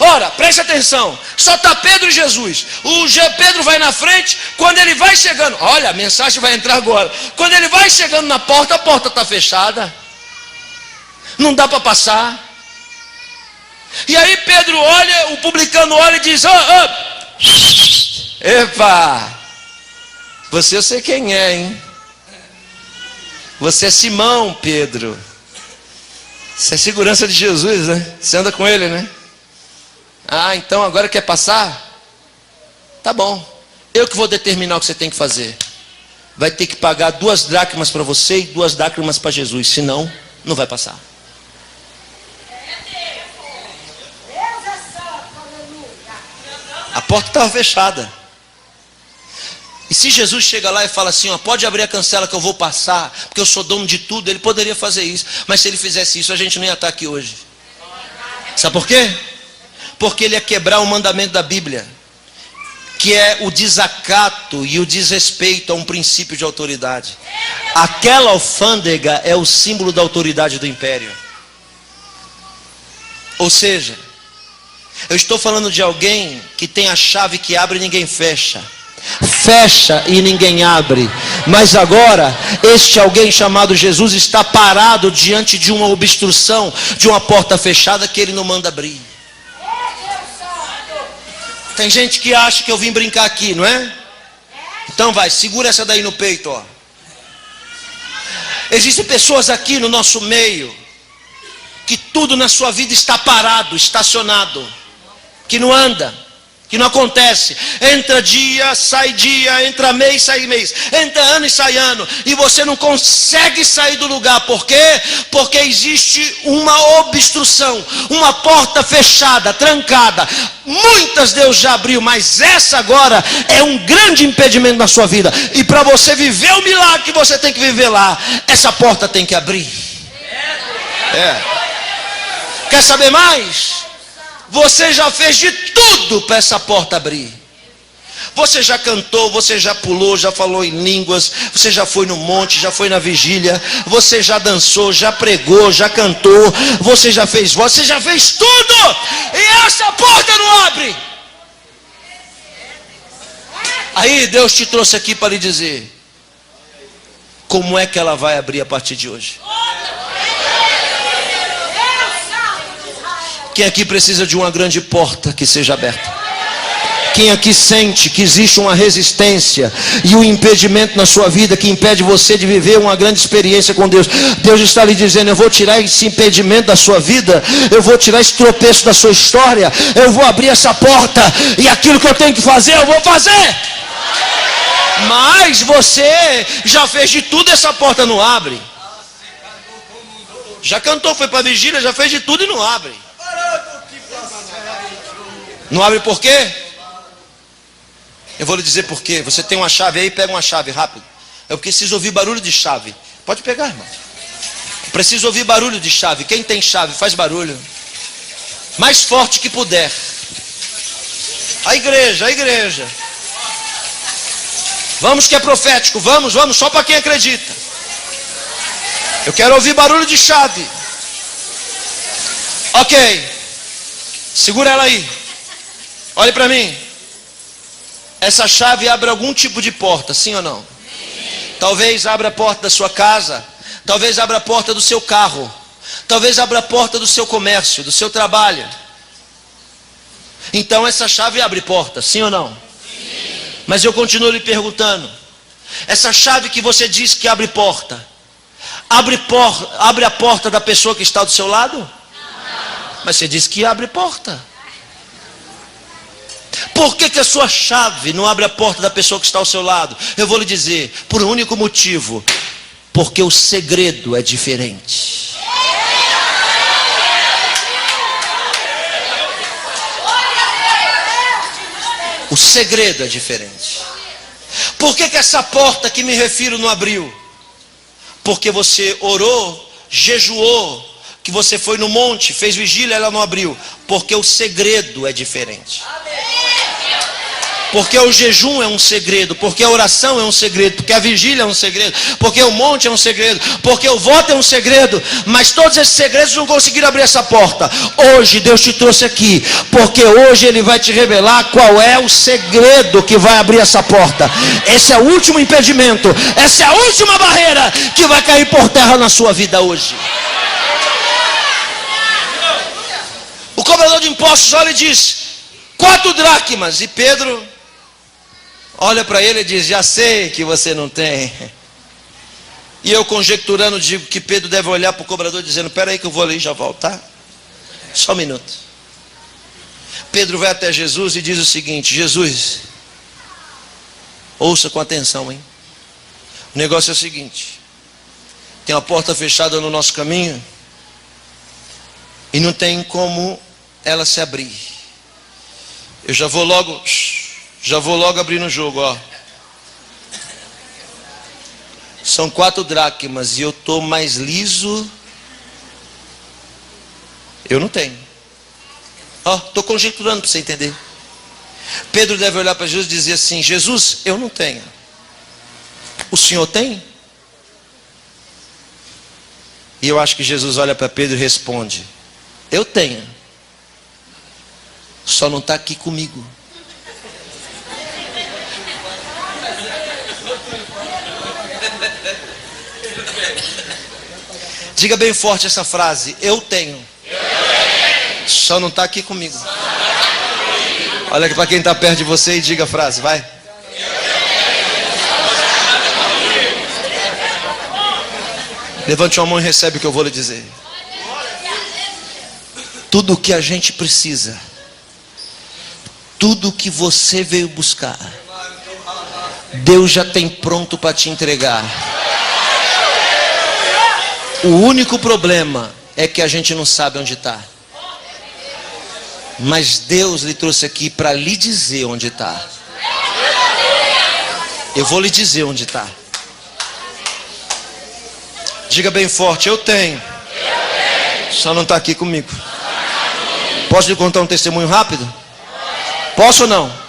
A: Ora, preste atenção, só está Pedro e Jesus. Pedro vai na frente. Quando ele vai chegando, olha, a mensagem vai entrar agora. Quando ele vai chegando na porta, a porta está fechada, não dá para passar. E aí Pedro olha, o publicano olha e diz: epa, você eu sei quem é, hein? Você é Simão, Pedro. Você é segurança de Jesus, né? Você anda com ele, né? Ah, então agora quer passar? Tá bom, eu que vou determinar o que você tem que fazer. Vai ter que pagar 2 dracmas para você e 2 dracmas para Jesus, senão não vai passar. A porta estava fechada. E se Jesus chega lá e fala assim, ó, pode abrir a cancela que eu vou passar, porque eu sou dono de tudo, ele poderia fazer isso. Mas se ele fizesse isso, a gente não ia estar aqui hoje. Sabe por quê? Porque ele ia quebrar o mandamento da Bíblia, que é o desacato e o desrespeito a um princípio de autoridade. Aquela alfândega é o símbolo da autoridade do império. Ou seja, eu estou falando de alguém que tem a chave que abre e ninguém fecha. Fecha e ninguém abre. Mas agora, este alguém chamado Jesus está parado diante de uma obstrução, de uma porta fechada que ele não manda abrir. Tem gente que acha que eu vim brincar aqui, não é? Então vai, segura essa daí no peito, ó. Existem pessoas aqui no nosso meio que tudo na sua vida está parado, estacionado, que não anda, que não acontece. Entra dia, entra mês, sai mês, entra ano e sai ano, e você não consegue sair do lugar. Por quê? Porque existe uma obstrução, uma porta fechada, trancada. Muitas Deus já abriu, mas essa agora é um grande impedimento na sua vida. E para você viver o milagre que você tem que viver lá, essa porta tem que abrir. Quer saber mais? Você já fez de tudo para essa porta abrir. Você já cantou, você já pulou, já falou em línguas, você já foi no monte, já foi na vigília, você já dançou, já pregou, já cantou, você já fez voz, você já fez tudo, e essa porta não abre. Aí Deus te trouxe aqui para lhe dizer como é que ela vai abrir a partir de hoje. Quem aqui precisa de uma grande porta que seja aberta? Quem aqui sente que existe uma resistência e um impedimento na sua vida que impede você de viver uma grande experiência com Deus? Deus está lhe dizendo: eu vou tirar esse impedimento da sua vida, eu vou tirar esse tropeço da sua história, eu vou abrir essa porta, e aquilo que eu tenho que fazer, eu vou fazer. Mas você já fez de tudo, essa porta não abre. Já cantou, foi para a vigília, já fez de tudo e não abre. Não abre por quê? Eu vou lhe dizer por quê. Você tem uma chave aí, pega uma chave rápido. Eu preciso ouvir barulho de chave. Pode pegar, irmão. Preciso ouvir barulho de chave. Quem tem chave, faz barulho. Mais forte que puder. A igreja, a igreja. Vamos que é profético. Vamos, só para quem acredita. Eu quero ouvir barulho de chave. Ok. Segura ela aí. Olhe para mim. Essa chave abre algum tipo de porta, sim ou não? Sim. Talvez abra a porta da sua casa. Talvez abra a porta do seu carro. Talvez abra a porta do seu comércio, do seu trabalho. Então essa chave abre porta, sim ou não? Sim. Mas eu continuo lhe perguntando. Essa chave que você diz que abre porta, abre a porta da pessoa que está do seu lado? Não. Mas você diz que abre porta. Por que a sua chave não abre a porta da pessoa que está ao seu lado? Eu vou lhe dizer, por um único motivo. Porque o segredo é diferente. O segredo é diferente. Por que essa porta que me refiro não abriu? Porque você orou, jejuou, que você foi no monte, fez vigília, ela não abriu. Porque o segredo é diferente. Porque o jejum é um segredo, porque a oração é um segredo, porque a vigília é um segredo, porque o monte é um segredo, porque o voto é um segredo. Mas todos esses segredos não conseguiram abrir essa porta. Hoje Deus te trouxe aqui, porque hoje Ele vai te revelar qual é o segredo que vai abrir essa porta. Esse é o último impedimento, essa é a última barreira que vai cair por terra na sua vida hoje. O cobrador de impostos olha e diz: 4 dracmas. E Pedro olha para ele e diz: já sei que você não tem. E eu, conjecturando, digo que Pedro deve olhar para o cobrador dizendo: espera aí que eu vou ali e já volto, tá? Só um minuto. Pedro vai até Jesus e diz o seguinte: Jesus, ouça com atenção, hein? O negócio é o seguinte: tem uma porta fechada no nosso caminho e não tem como ela se abrir. Eu já vou logo abrir no jogo, ó. São 4 dracmas e eu estou mais liso. Eu não tenho. Ó, estou conjecturando para você entender. Pedro deve olhar para Jesus e dizer assim: Jesus, eu não tenho. O Senhor tem? E eu acho que Jesus olha para Pedro e responde: eu tenho. Só não está aqui comigo. Diga bem forte essa frase: eu tenho. Só não está aqui comigo. Olha aqui para quem está perto de você e diga a frase, vai. Levante uma mão e recebe o que eu vou lhe dizer. Tudo o que a gente precisa, tudo o que você veio buscar, Deus já tem pronto para te entregar. O único problema é que a gente não sabe onde está. Mas Deus lhe trouxe aqui para lhe dizer onde está. Eu vou lhe dizer onde está. Diga bem forte: eu tenho. Só não está aqui comigo. Posso lhe contar um testemunho rápido? Posso ou não?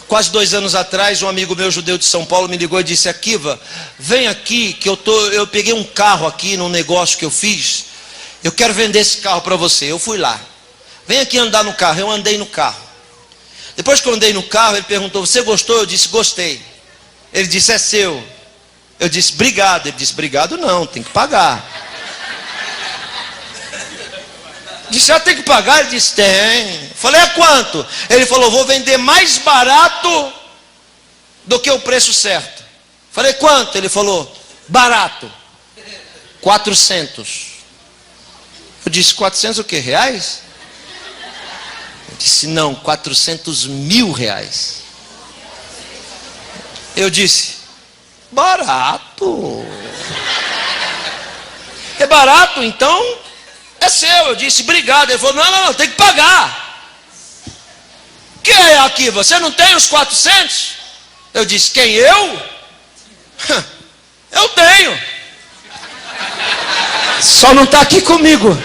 A: Quase 2 anos atrás, um amigo meu judeu de São Paulo me ligou e disse: Akiva, vem aqui que eu peguei um carro aqui num negócio que eu fiz. Eu quero vender esse carro para você. Eu fui lá. Vem aqui andar no carro. Eu andei no carro. Depois que eu andei no carro, ele perguntou: você gostou? Eu disse: gostei. Ele disse: é seu. Eu disse: obrigado. Ele disse: obrigado não, tem que pagar. Disse: tem que pagar? Ele disse: tem. Falei: é quanto? Ele falou: vou vender mais barato do que o preço certo. Falei: quanto? Ele falou: barato, 400. Eu disse: 400 o quê? Reais? Ele disse: não, 400 mil reais. Eu disse: barato. É barato, então é seu. Eu disse: obrigado. Ele falou: não, tem que pagar. Que é aqui? Você não tem os 400? Eu disse: quem, eu? Eu tenho. Só não está aqui comigo.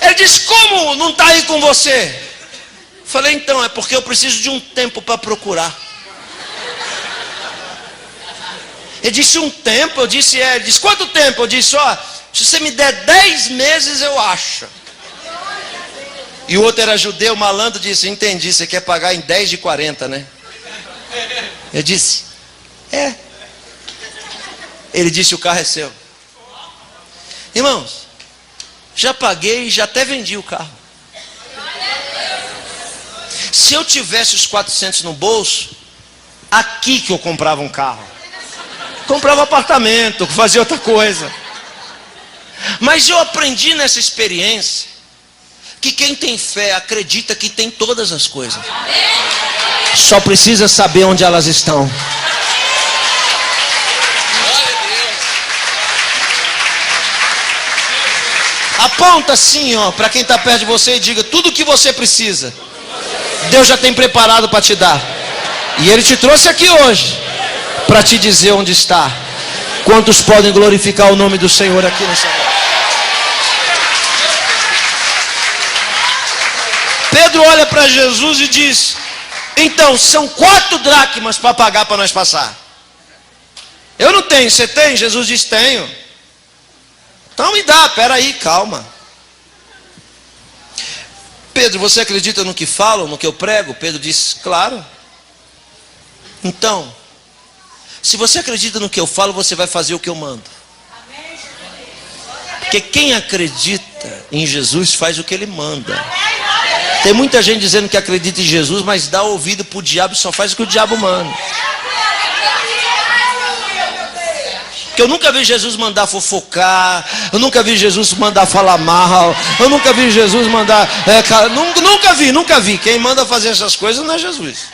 A: Ele disse: como não está aí com você? Falei: então, é porque eu preciso de um tempo para procurar. Ele disse: um tempo? Eu disse: é. Ele disse: quanto tempo? Eu disse: ó, se você me der 10 meses eu acho. E o outro era judeu, malandro, disse: entendi, você quer pagar em 10 de 40, né? Eu disse: é. Ele disse: o carro é seu. Irmãos, já paguei, já até vendi o carro. Se eu tivesse os 400 no bolso, aqui que eu comprava um carro. Comprava apartamento, fazia outra coisa. Mas eu aprendi nessa experiência que quem tem fé acredita que tem todas as coisas. Só precisa saber onde elas estão. Aponta assim, ó, para quem está perto de você e diga: tudo o que você precisa, Deus já tem preparado para te dar. E Ele te trouxe aqui hoje para te dizer onde está. Quantos podem glorificar o nome do Senhor aqui nessa noite? Pedro olha para Jesus e diz: então, são 4 dracmas para pagar para nós passar. Eu não tenho, você tem? Jesus diz: tenho. Então me dá, peraí, calma. Pedro, você acredita no que falo, no que eu prego? Pedro disse: claro. Então, se você acredita no que eu falo, você vai fazer o que eu mando. Porque quem acredita em Jesus faz o que Ele manda. Tem muita gente dizendo que acredita em Jesus, mas dá ouvido para o diabo e só faz o que o diabo manda. Porque eu nunca vi Jesus mandar fofocar, eu nunca vi Jesus mandar falar mal, eu nunca vi Jesus mandar... nunca vi. Quem manda fazer essas coisas não é Jesus.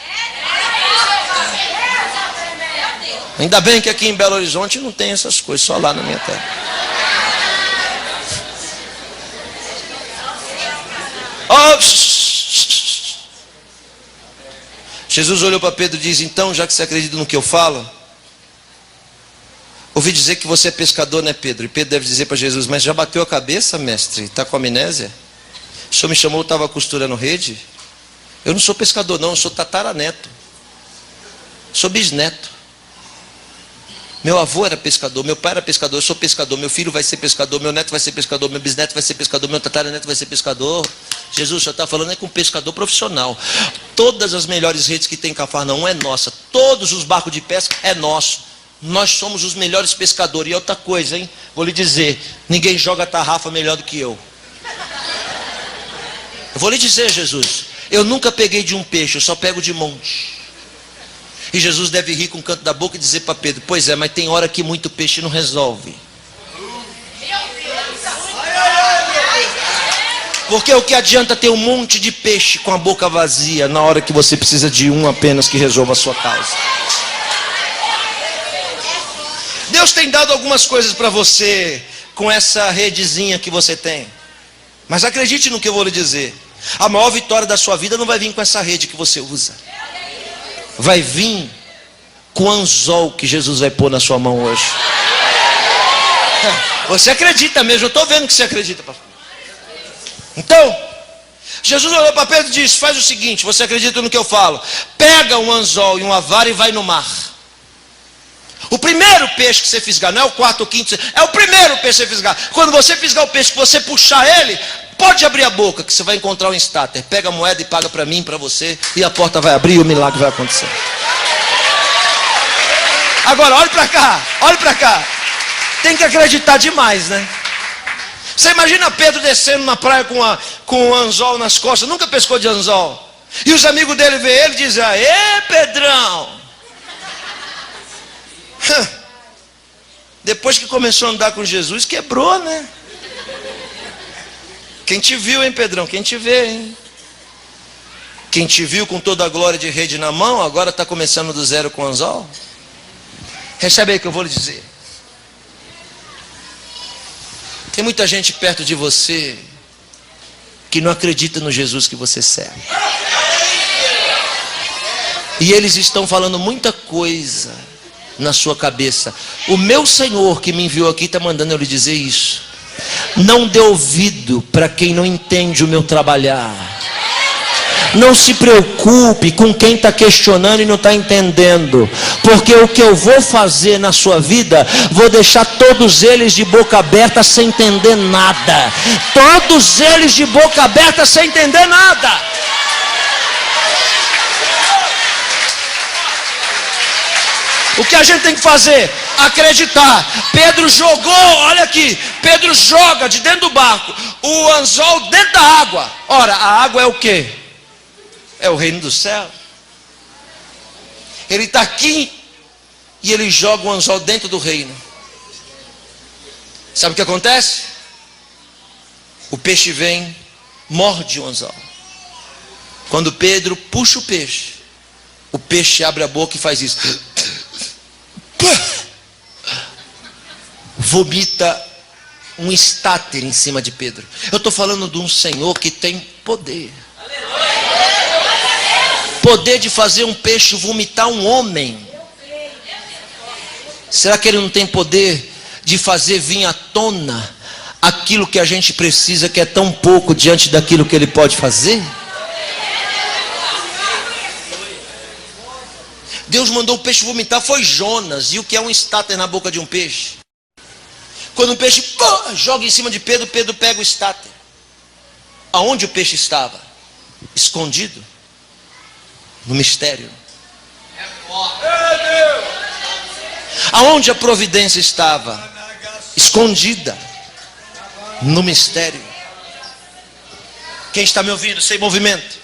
A: Ainda bem que aqui em Belo Horizonte não tem essas coisas, só lá na minha terra. Oh, Jesus olhou para Pedro e disse: então, já que você acredita no que eu falo, ouvi dizer que você é pescador, né, Pedro? E Pedro deve dizer para Jesus: mas já bateu a cabeça, mestre? Está com amnésia? O senhor me chamou, eu estava costurando rede? Eu não sou pescador não, eu sou tataraneto. Sou bisneto. Meu avô era pescador, meu pai era pescador, eu sou pescador, meu filho vai ser pescador, meu neto vai ser pescador, meu bisneto vai ser pescador, meu tataraneto vai ser pescador. Jesus já está falando com um pescador profissional. Todas as melhores redes que tem em Cafarnaum é nossa. Todos os barcos de pesca é nosso. Nós somos os melhores pescadores. E outra coisa, hein? Vou lhe dizer: ninguém joga tarrafa melhor do que eu. Eu vou lhe dizer, Jesus, eu nunca peguei de um peixe, eu só pego de monte. E Jesus deve rir com o canto da boca e dizer para Pedro: pois é, mas tem hora que muito peixe não resolve. Porque o que adianta ter um monte de peixe com a boca vazia na hora que você precisa de um apenas que resolva a sua causa? Deus tem dado algumas coisas para você com essa redezinha que você tem. Mas acredite no que eu vou lhe dizer: a maior vitória da sua vida não vai vir com essa rede que você usa. Vai vir com o anzol que Jesus vai pôr na sua mão hoje. Você acredita mesmo? Eu estou vendo que você acredita, pastor. Então, Jesus olhou para Pedro e disse: faz o seguinte, você acredita no que eu falo? Pega um anzol e uma vara e vai no mar. O primeiro peixe que você fisgar, não é o quarto ou quinto, é o primeiro peixe que você fisgar. Quando você fisgar o peixe, que você puxar ele, pode abrir a boca, que você vai encontrar um starter. Pega a moeda e paga para mim, para você, e a porta vai abrir e o milagre vai acontecer. Agora, olhe para cá, olhe para cá. Tem que acreditar demais, né? Você imagina Pedro descendo na praia com um anzol nas costas, nunca pescou de anzol. E os amigos dele veem ele e dizem: aê, Pedrão! Depois que começou a andar com Jesus, quebrou, né? Quem te viu, hein, Pedrão? Quem te vê, hein? Quem te viu com toda a glória de rede na mão, agora está começando do zero com o anzol? Recebe aí o que eu vou lhe dizer. Tem muita gente perto de você que não acredita no Jesus que você serve. E eles estão falando muita coisa na sua cabeça. O meu Senhor que me enviou aqui está mandando eu lhe dizer isso. Não dê ouvido para quem não entende o meu trabalhar. Não se preocupe com quem está questionando e não está entendendo, porque o que eu vou fazer na sua vida, vou deixar todos eles de boca aberta sem entender nada. Todos eles de boca aberta sem entender nada. O que a gente tem que fazer? Acreditar. Pedro jogou, olha aqui, Pedro joga de dentro do barco o anzol dentro da água. Ora, a água é o quê? É o reino do céu. Ele está aqui e ele joga o anzol dentro do reino. Sabe o que acontece? O peixe vem, morde o anzol. Quando Pedro puxa o peixe abre a boca e faz isso. Vomita um estáter em cima de Pedro. Eu estou falando de um Senhor que tem poder. Poder de fazer um peixe vomitar um homem. Será que ele não tem poder de fazer vir à tona aquilo que a gente precisa, que é tão pouco diante daquilo que ele pode fazer? Deus mandou o peixe vomitar, foi Jonas. E o que é um estáter na boca de um peixe? Quando o peixe joga em cima de Pedro, Pedro pega o estáter. Aonde o peixe estava? Escondido. No mistério. Aonde a providência estava? Escondida. No mistério. Quem está me ouvindo? Sem movimento.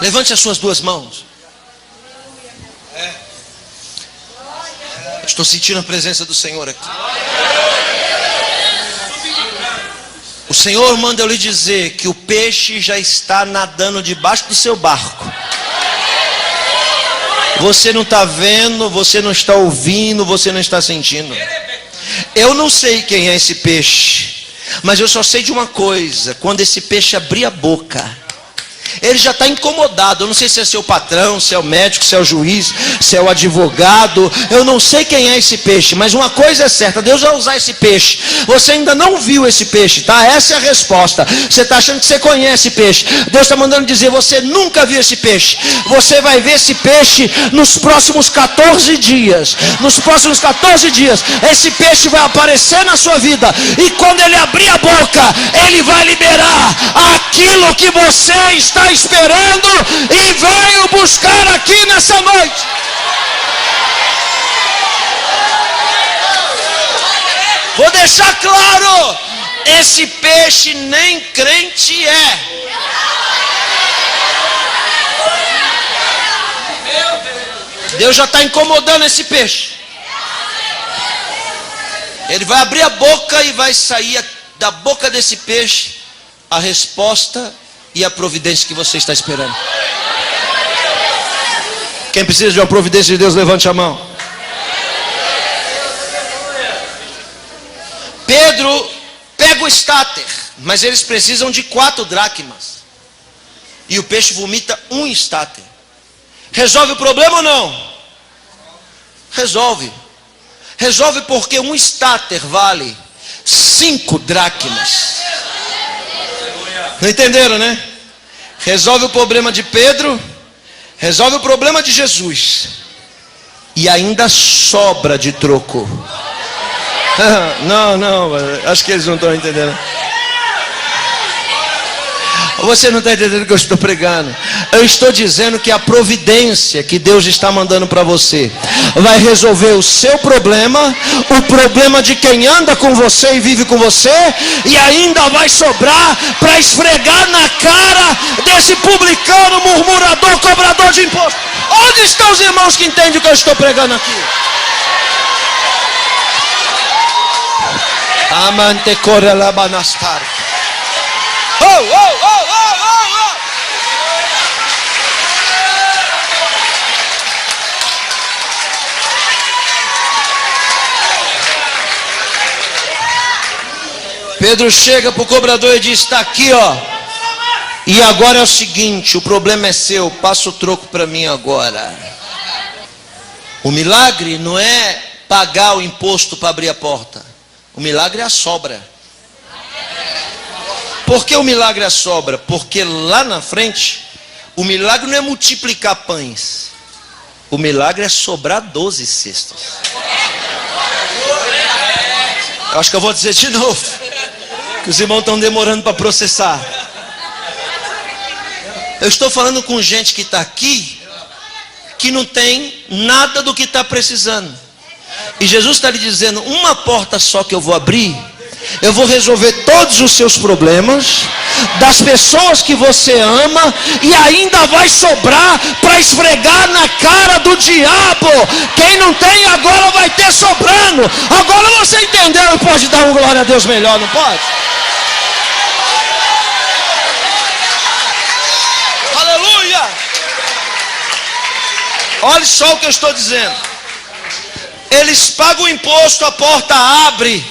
A: Levante as suas duas mãos. Estou sentindo a presença do Senhor aqui. O Senhor manda eu lhe dizer que o peixe já está nadando debaixo do seu barco. Você não está vendo, você não está ouvindo, você não está sentindo. Eu não sei quem é esse peixe, mas eu só sei de uma coisa: quando esse peixe abrir a boca, ele já está incomodado. Eu não sei se é seu patrão, se é o médico, se é o juiz, se é o advogado. Eu não sei quem é esse peixe, mas uma coisa é certa: Deus vai usar esse peixe. Você ainda não viu esse peixe, tá? Essa é a resposta. Você está achando que você conhece peixe. Deus está mandando dizer: você nunca viu esse peixe. Você vai ver esse peixe nos próximos 14 dias. Nos próximos 14 dias, esse peixe vai aparecer na sua vida. E quando ele abrir a boca, ele vai liberar aquilo que você está esperando e veio buscar aqui nessa noite. Vou deixar claro: esse peixe nem crente é. Deus já está incomodando esse peixe. Ele vai abrir a boca e vai sair da boca desse peixe a resposta e a providência que você está esperando. Quem precisa de uma providência de Deus, levante a mão. Pedro pega o estáter, mas eles precisam de 4 dracmas. E o peixe vomita um estáter. Resolve o problema ou não? Resolve. Resolve porque um estáter vale 5 dracmas. Não entenderam, né? Resolve o problema de Pedro, resolve o problema de Jesus, e ainda sobra de troco. Não, acho que eles não estão entendendo. Você não está entendendo o que eu estou pregando. Eu estou dizendo que a providência que Deus está mandando para você vai resolver o seu problema, o problema de quem anda com você e vive com você, e ainda vai sobrar para esfregar na cara desse publicano, murmurador, cobrador de imposto. Onde estão os irmãos que entendem o que eu estou pregando aqui? Amante corre la banastar. Oh, oh, oh, oh, oh, oh. Pedro chega para o cobrador e diz: está aqui, ó. E agora é o seguinte, o problema é seu, passa o troco para mim agora. O milagre não é pagar o imposto para abrir a porta. O milagre é a sobra. Por que o milagre é a sobra? Porque lá na frente, o milagre não é multiplicar pães. O milagre é sobrar 12 cestos. Eu acho que eu vou dizer de novo, que os irmãos estão demorando para processar. Eu estou falando com gente que está aqui, que não tem nada do que está precisando. E Jesus está lhe dizendo: uma porta só que eu vou abrir, eu vou resolver todos os seus problemas, das pessoas que você ama, e ainda vai sobrar para esfregar na cara do diabo. Quem não tem agora vai ter sobrando. Agora você entendeu e pode dar uma glória a Deus melhor, não pode? Aleluia! Olha só o que eu estou dizendo. Eles pagam o imposto, a porta abre,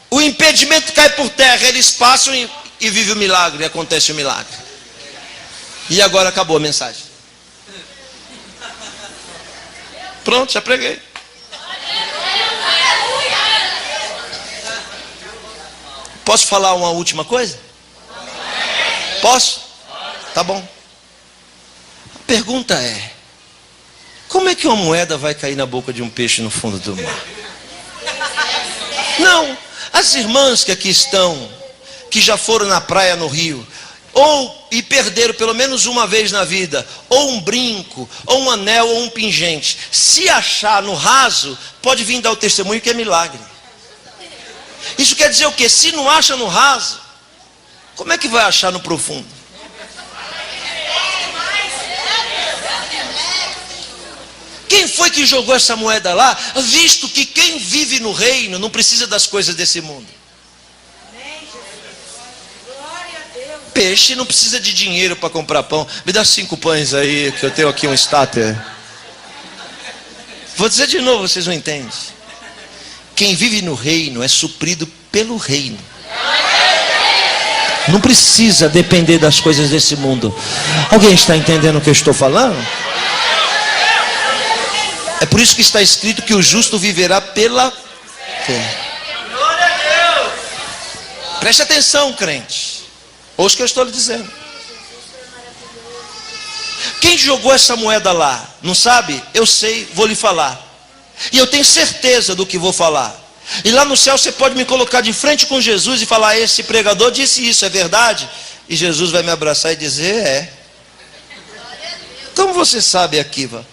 A: o impedimento cai por terra, eles passam e vive o milagre, acontece o milagre. E agora acabou a mensagem. Pronto, já preguei. Posso falar uma última coisa? Posso? Tá bom. A pergunta é: como é que uma moeda vai cair na boca de um peixe no fundo do mar? Não, as irmãs que aqui estão, que já foram na praia no Rio, e perderam pelo menos uma vez na vida, ou um brinco, ou um anel, ou um pingente, se achar no raso, pode vir dar o testemunho que é milagre. Isso quer dizer o quê? Se não acha no raso, como é que vai achar no profundo? Quem foi que jogou essa moeda lá, visto que quem vive no reino não precisa das coisas desse mundo? Peixe não precisa de dinheiro para comprar pão. Me dá 5 pães aí, que eu tenho aqui um starter. Vou dizer de novo, vocês não entendem. Quem vive no reino é suprido pelo reino. Não precisa depender das coisas desse mundo. Alguém está entendendo o que eu estou falando? É por isso que está escrito que o justo viverá pela fé. Preste atenção, crente. Ouça o que eu estou lhe dizendo. Quem jogou essa moeda lá? Não sabe? Eu sei, vou lhe falar. E eu tenho certeza do que vou falar. E lá no céu você pode me colocar de frente com Jesus e falar: esse pregador disse isso, é verdade? E Jesus vai me abraçar e dizer: é. Como você sabe, Akiva?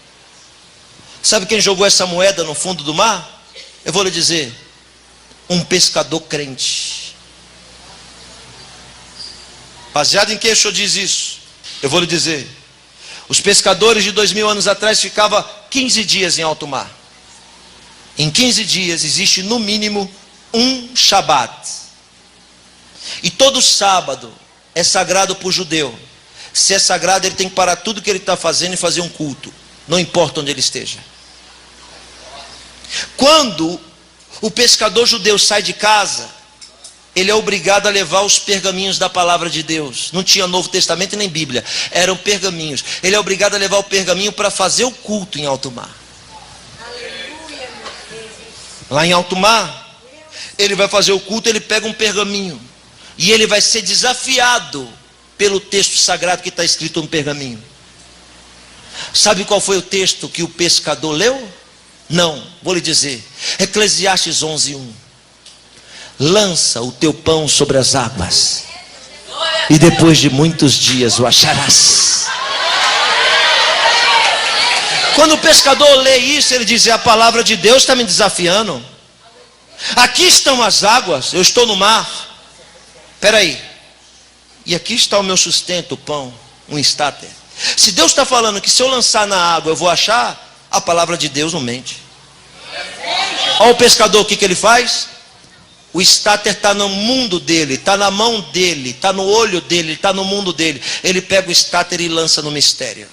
A: Sabe quem jogou essa moeda no fundo do mar? Eu vou lhe dizer: um pescador crente. Baseado em que o senhor diz isso? Eu vou lhe dizer: os pescadores de 2000 anos atrás ficavam 15 dias em alto mar. Em 15 dias existe no mínimo um Shabat. E todo sábado é sagrado para o judeu. Se é sagrado, ele tem que parar tudo que ele está fazendo e fazer um culto, não importa onde ele esteja. Quando o pescador judeu sai de casa, ele é obrigado a levar os pergaminhos da palavra de Deus. Não tinha Novo Testamento nem Bíblia, eram pergaminhos. Ele é obrigado a levar o pergaminho para fazer o culto em alto mar. Lá em alto mar, ele vai fazer o culto, ele pega um pergaminho e ele vai ser desafiado pelo texto sagrado que está escrito no pergaminho. Sabe qual foi o texto que o pescador leu? Não, vou lhe dizer. Eclesiastes 11:1. Lança o teu pão sobre as águas, e depois de muitos dias o acharás. Quando o pescador lê isso, ele diz: a palavra de Deus está me desafiando. Aqui estão as águas, eu estou no mar. Espera aí. E aqui está o meu sustento, o pão, um estáter. Se Deus está falando que se eu lançar na água eu vou achar, a palavra de Deus não mente. Olha o pescador, o que ele faz? O estáter está no mundo dele, está na mão dele, está no olho dele, está no mundo dele. Ele pega o estáter e lança no mistério.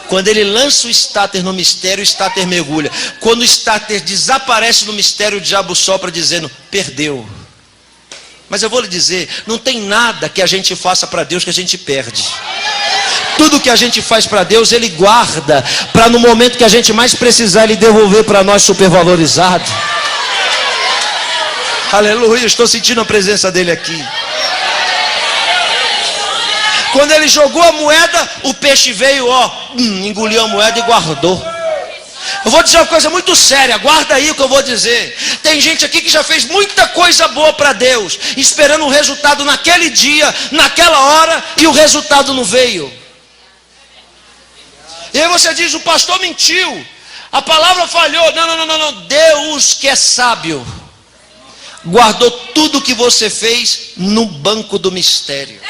A: Quando ele lança o estáter no mistério, o estáter mergulha. Quando o estáter desaparece no mistério, o diabo sopra dizendo: perdeu. Mas eu vou lhe dizer, não tem nada que a gente faça para Deus que a gente perde. Tudo que a gente faz para Deus, Ele guarda, para no momento que a gente mais precisar, Ele devolver para nós supervalorizado. Aleluia, estou sentindo a presença dele aqui. Quando ele jogou a moeda, o peixe veio, engoliu a moeda e guardou. Eu vou dizer uma coisa muito séria, guarda aí o que eu vou dizer. Tem gente aqui que já fez muita coisa boa para Deus, esperando um resultado naquele dia, naquela hora, e o resultado não veio. E aí você diz: o pastor mentiu, a palavra falhou. Não. Deus, que é sábio, guardou tudo que você fez no banco do mistério,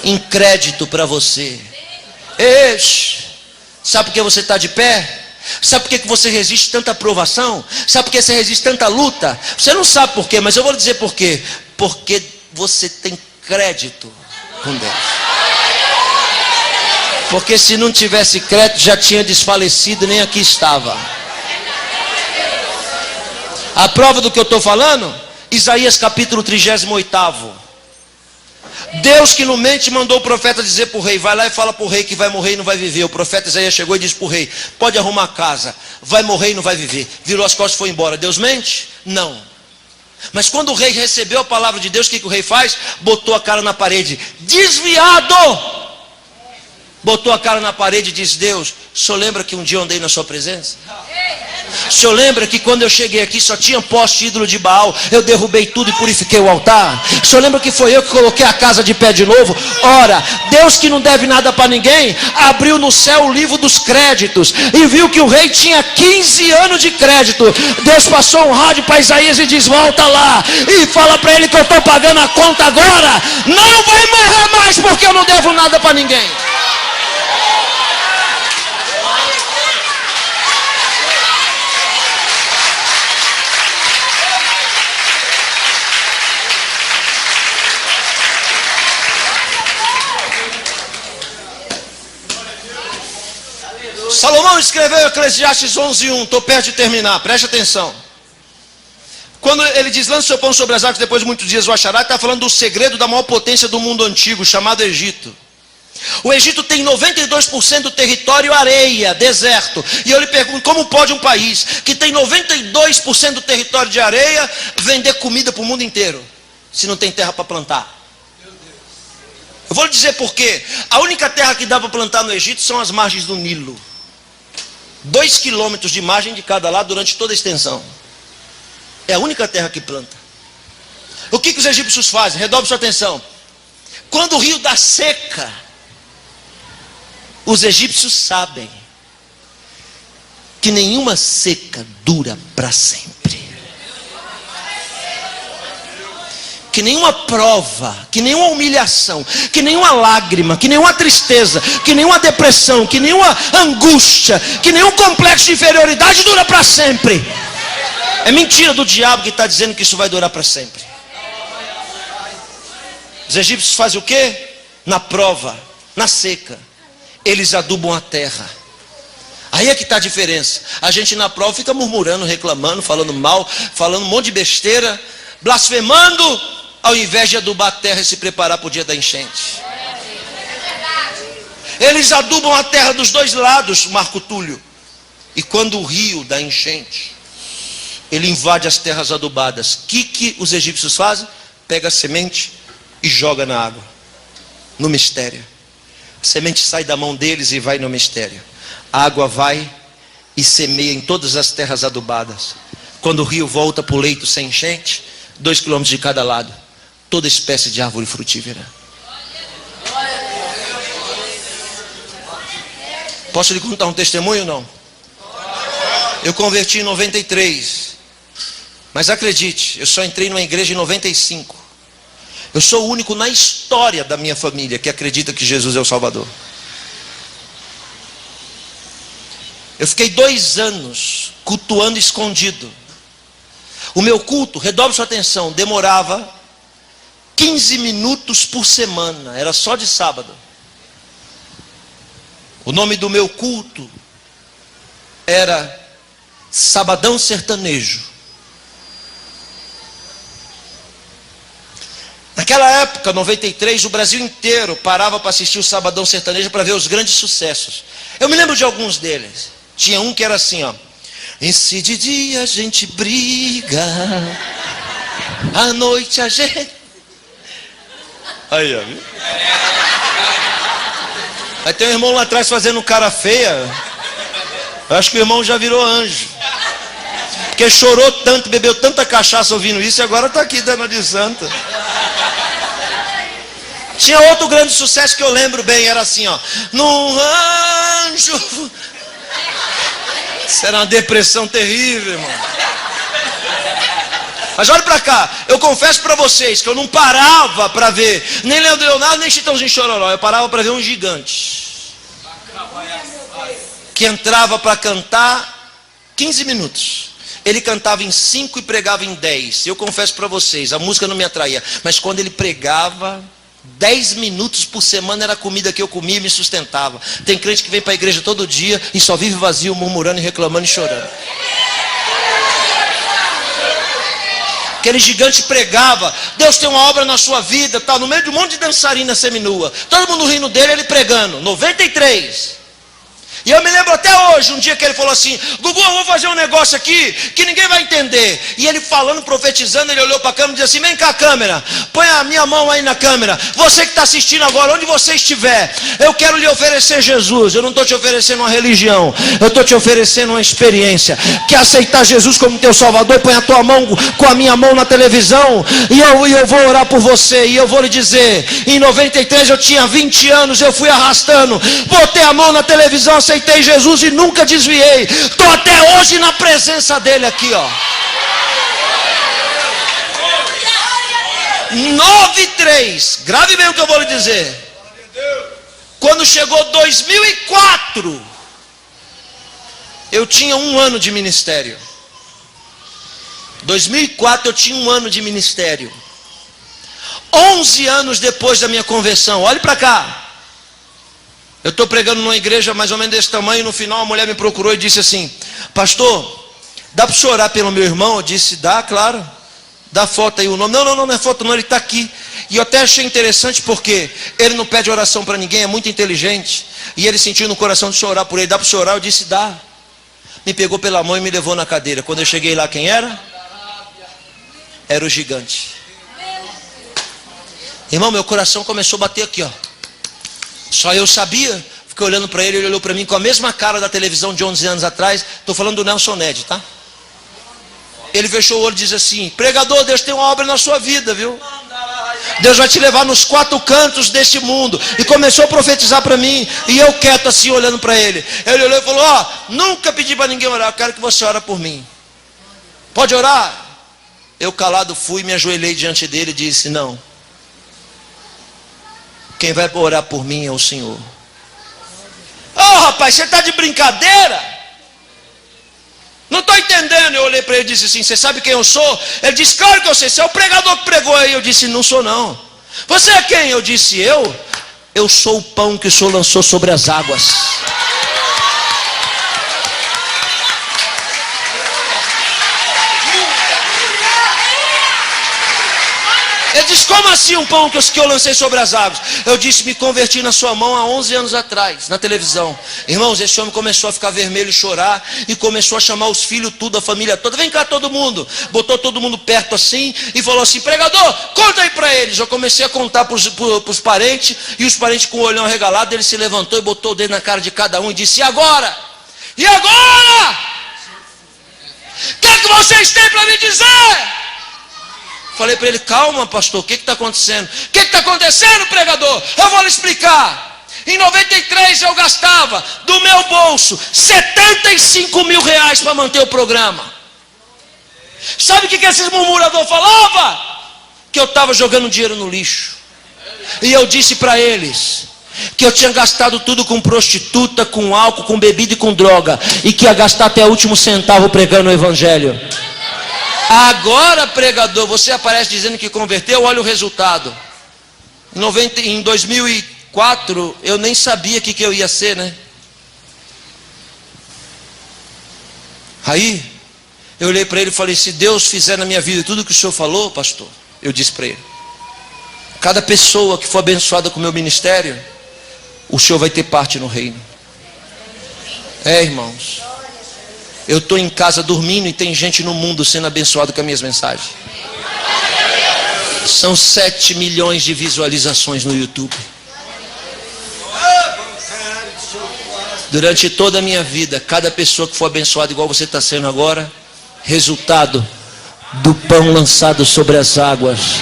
A: em crédito para você. Sabe por que você está de pé? Sabe por que você resiste tanta provação? Sabe por que você resiste tanta luta? Você não sabe por quê, mas eu vou lhe dizer por quê. Porque você tem crédito com Deus. Porque se não tivesse crédito, já tinha desfalecido, nem aqui estava. A prova do que eu estou falando? Isaías capítulo 38. Deus, que não mente, mandou o profeta dizer para o rei: vai lá e fala para o rei que vai morrer e não vai viver. O profeta Isaías chegou e disse para o rei: pode arrumar a casa, vai morrer e não vai viver. Virou as costas e foi embora. Deus mente? Não. Mas quando o rei recebeu a palavra de Deus, o que o rei faz? Botou a cara na parede: desviado! Botou a cara na parede e disse: Deus, o senhor lembra que um dia eu andei na sua presença? O senhor lembra que quando eu cheguei aqui só tinha poste ídolo de Baal? Eu derrubei tudo e purifiquei o altar. O senhor lembra que foi eu que coloquei a casa de pé de novo? Ora, Deus, que não deve nada para ninguém, abriu no céu o livro dos créditos e viu que o rei tinha 15 anos de crédito. Deus passou um rádio para Isaías e diz: volta lá e fala para ele que eu estou pagando a conta agora. Não vai morrer mais, porque eu não devo nada para ninguém. Salomão escreveu Eclesiastes 11:1. Estou perto de terminar, preste atenção. Quando ele diz: lança o seu pão sobre as águas, depois de muitos dias o achará, está falando do segredo da maior potência do mundo antigo, chamado Egito. O Egito tem 92% do território areia, deserto. E eu lhe pergunto: como pode um país que tem 92% do território de areia vender comida para o mundo inteiro, se não tem terra para plantar? Eu vou lhe dizer por quê. A única terra que dá para plantar no Egito são as margens do Nilo. 2 quilômetros de margem de cada lado durante toda a extensão. É a única terra que planta. O que os egípcios fazem? Redobre sua atenção. Quando o rio dá seca, os egípcios sabem que nenhuma seca dura para sempre. Que nenhuma prova, que nenhuma humilhação, que nenhuma lágrima, que nenhuma tristeza, que nenhuma depressão, que nenhuma angústia, que nenhum complexo de inferioridade dura para sempre. É mentira do diabo que está dizendo que isso vai durar para sempre. Os egípcios fazem o quê? Na prova, na seca, eles adubam a terra. Aí é que está a diferença. A gente na prova fica murmurando, reclamando, falando mal, falando um monte de besteira, blasfemando, ao invés de adubar a terra e se preparar para o dia da enchente. Eles adubam a terra dos dois lados, Marco Túlio. E quando o rio dá enchente, ele invade as terras adubadas. O que os egípcios fazem? Pega a semente e joga na água, no mistério. A semente sai da mão deles e vai no mistério. A água vai e semeia em todas as terras adubadas. Quando o rio volta para o leito sem enchente, 2 quilômetros de cada lado, toda espécie de árvore frutífera. Posso lhe contar um testemunho ou não? Eu converti em 93. Mas acredite, eu só entrei numa igreja em 95. Eu sou o único na história da minha família que acredita que Jesus é o Salvador. Eu fiquei 2 anos cultuando escondido O meu culto, redobre sua atenção, demorava 15 minutos por semana, era só de sábado. O nome do meu culto era Sabadão Sertanejo. Naquela época, 93, o Brasil inteiro parava para assistir o Sabadão Sertanejo para ver os grandes sucessos. Eu me lembro de alguns deles. Tinha um que era assim, ó. E se de dia a gente briga, à noite a gente... Aí, ó, viu? Aí tem um irmão lá atrás fazendo cara feia. Eu acho que o irmão já virou anjo. Porque chorou tanto, bebeu tanta cachaça ouvindo isso e agora está aqui dando de santa. Tinha outro grande sucesso que eu lembro bem, era assim, ó. Num anjo. Isso era uma depressão terrível, irmão. Mas olha para cá, eu confesso para vocês que eu não parava para ver nem Leonardo, nem Chitãozinho Chororó. Eu parava para ver um gigante que entrava para cantar 15 minutos. Ele cantava em 5 e pregava em 10. Eu confesso para vocês, a música não me atraía, mas quando ele pregava, 10 minutos por semana era a comida que eu comia e me sustentava. Tem crente que vem para a igreja todo dia e só vive vazio, murmurando e reclamando e chorando. Aquele gigante pregava, Deus tem uma obra na sua vida, tá, no meio de um monte de dançarina seminua, todo mundo rindo dele, ele pregando, 93. E eu me lembro até hoje, um dia que ele falou assim: Gugu, eu vou fazer um negócio aqui que ninguém vai entender. E ele falando, profetizando, ele olhou para a câmera e disse assim: vem cá, câmera, põe a minha mão aí na câmera. Você que está assistindo agora, onde você estiver, eu quero lhe oferecer Jesus. Eu não estou te oferecendo uma religião, eu estou te oferecendo uma experiência. Quer aceitar Jesus como teu Salvador? Põe a tua mão com a minha mão na televisão e eu vou orar por você. E eu vou lhe dizer, em 93 eu tinha 20 anos, eu fui arrastando, botei a mão na televisão, aceitei Jesus e nunca desviei. Estou até hoje na presença dele aqui, ó. 9:3. Grave bem o que eu vou lhe dizer. Quando chegou 2004, eu tinha 1 ano de ministério. 2004 eu tinha 1 ano de ministério. 11 anos depois da minha conversão, olhe para cá. Eu estou pregando numa igreja mais ou menos desse tamanho, e no final a mulher me procurou e disse assim: pastor, dá para o senhor orar pelo meu irmão? Eu disse: dá, claro. Dá foto aí o nome. Não é foto não, ele está aqui. E eu até achei interessante porque ele não pede oração para ninguém, é muito inteligente. E ele sentiu no coração de senhor orar por ele. Dá para o senhor orar? Eu disse: dá. Me pegou pela mão e me levou na cadeira. Quando eu cheguei lá, quem era? Era o gigante. Irmão, meu coração começou a bater aqui, ó. Só eu sabia. Fiquei olhando para ele, ele olhou para mim com a mesma cara da televisão de 11 anos atrás. Estou falando do Nelson Ned, tá? Ele fechou o olho e disse assim: pregador, Deus tem uma obra na sua vida, viu? Deus vai te levar nos 4 cantos deste mundo. E começou a profetizar para mim. E eu quieto assim, olhando para ele. Ele olhou e falou: ó, nunca pedi para ninguém orar, eu quero que você ore por mim. Pode orar? Eu calado fui, me ajoelhei diante dele e disse: não. Quem vai orar por mim é o Senhor. Oh, rapaz, você está de brincadeira? Não estou entendendo. Eu olhei para ele e disse assim: você sabe quem eu sou? Ele disse: claro que eu sei, você é o pregador que pregou aí. Eu disse: não sou não. Você é quem? Eu disse: eu sou o pão que o Senhor lançou sobre as águas. Ele disse: como assim um pão que eu lancei sobre as águas? Eu disse: me converti na sua mão há 11 anos atrás, na televisão. Irmãos, esse homem começou a ficar vermelho e chorar, e começou a chamar os filhos, tudo, a família toda. Vem cá todo mundo. Botou todo mundo perto assim, e falou assim: pregador, conta aí para eles. Eu comecei a contar para os parentes, e os parentes com o olhão arregalado. Ele se levantou e botou o dedo na cara de cada um e disse: e agora? E agora? O que vocês têm para me dizer? Falei para ele: calma, pastor, o que está acontecendo? O que está acontecendo, pregador? Eu vou lhe explicar. Em 93 eu gastava do meu bolso 75 mil reais para manter o programa. Sabe o que esses murmuradores falavam? Que eu estava jogando dinheiro no lixo. E eu disse para eles que eu tinha gastado tudo com prostituta, com álcool, com bebida e com droga, e que ia gastar até o último centavo pregando o evangelho. Agora, pregador, você aparece dizendo que converteu, olha o resultado. Em 2004, eu nem sabia o que eu ia ser, né? Aí, eu olhei para ele e falei, se Deus fizer na minha vida tudo que o senhor falou, pastor, eu disse para ele, cada pessoa que for abençoada com o meu ministério, o senhor vai ter parte no reino. Irmãos, eu estou em casa dormindo e tem gente no mundo sendo abençoada com as minhas mensagens. São 7 milhões de visualizações no YouTube. Durante toda a minha vida, cada pessoa que for abençoada igual você está sendo agora, resultado do pão lançado sobre as águas.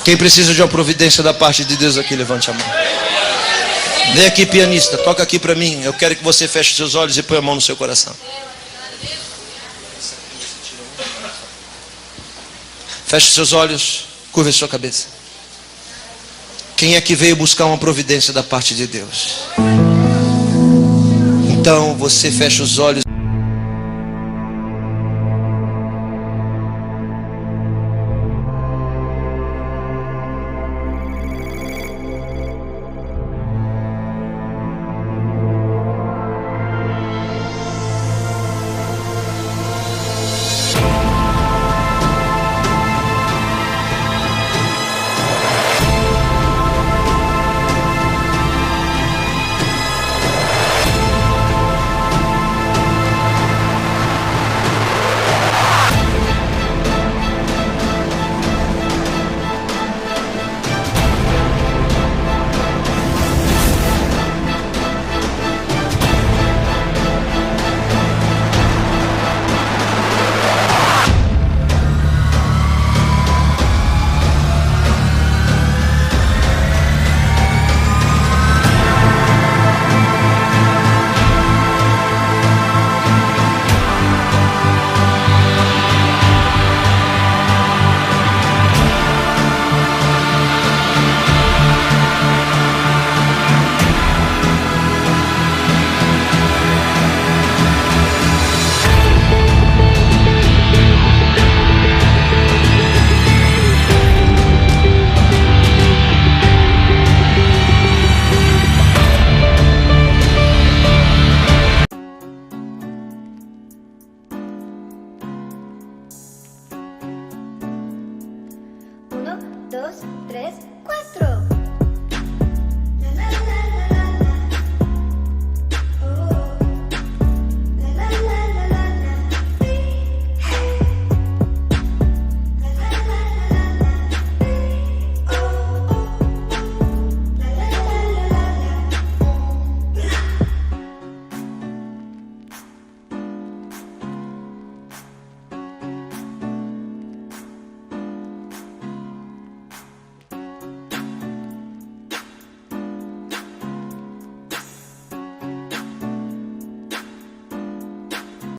A: Quem precisa de uma providência da parte de Deus aqui, levante a mão. Vem aqui, pianista, toca aqui para mim. Eu quero que você feche seus olhos e põe a mão no seu coração. Feche seus olhos, curva a sua cabeça. Quem é que veio buscar uma providência da parte de Deus? Então você fecha os olhos.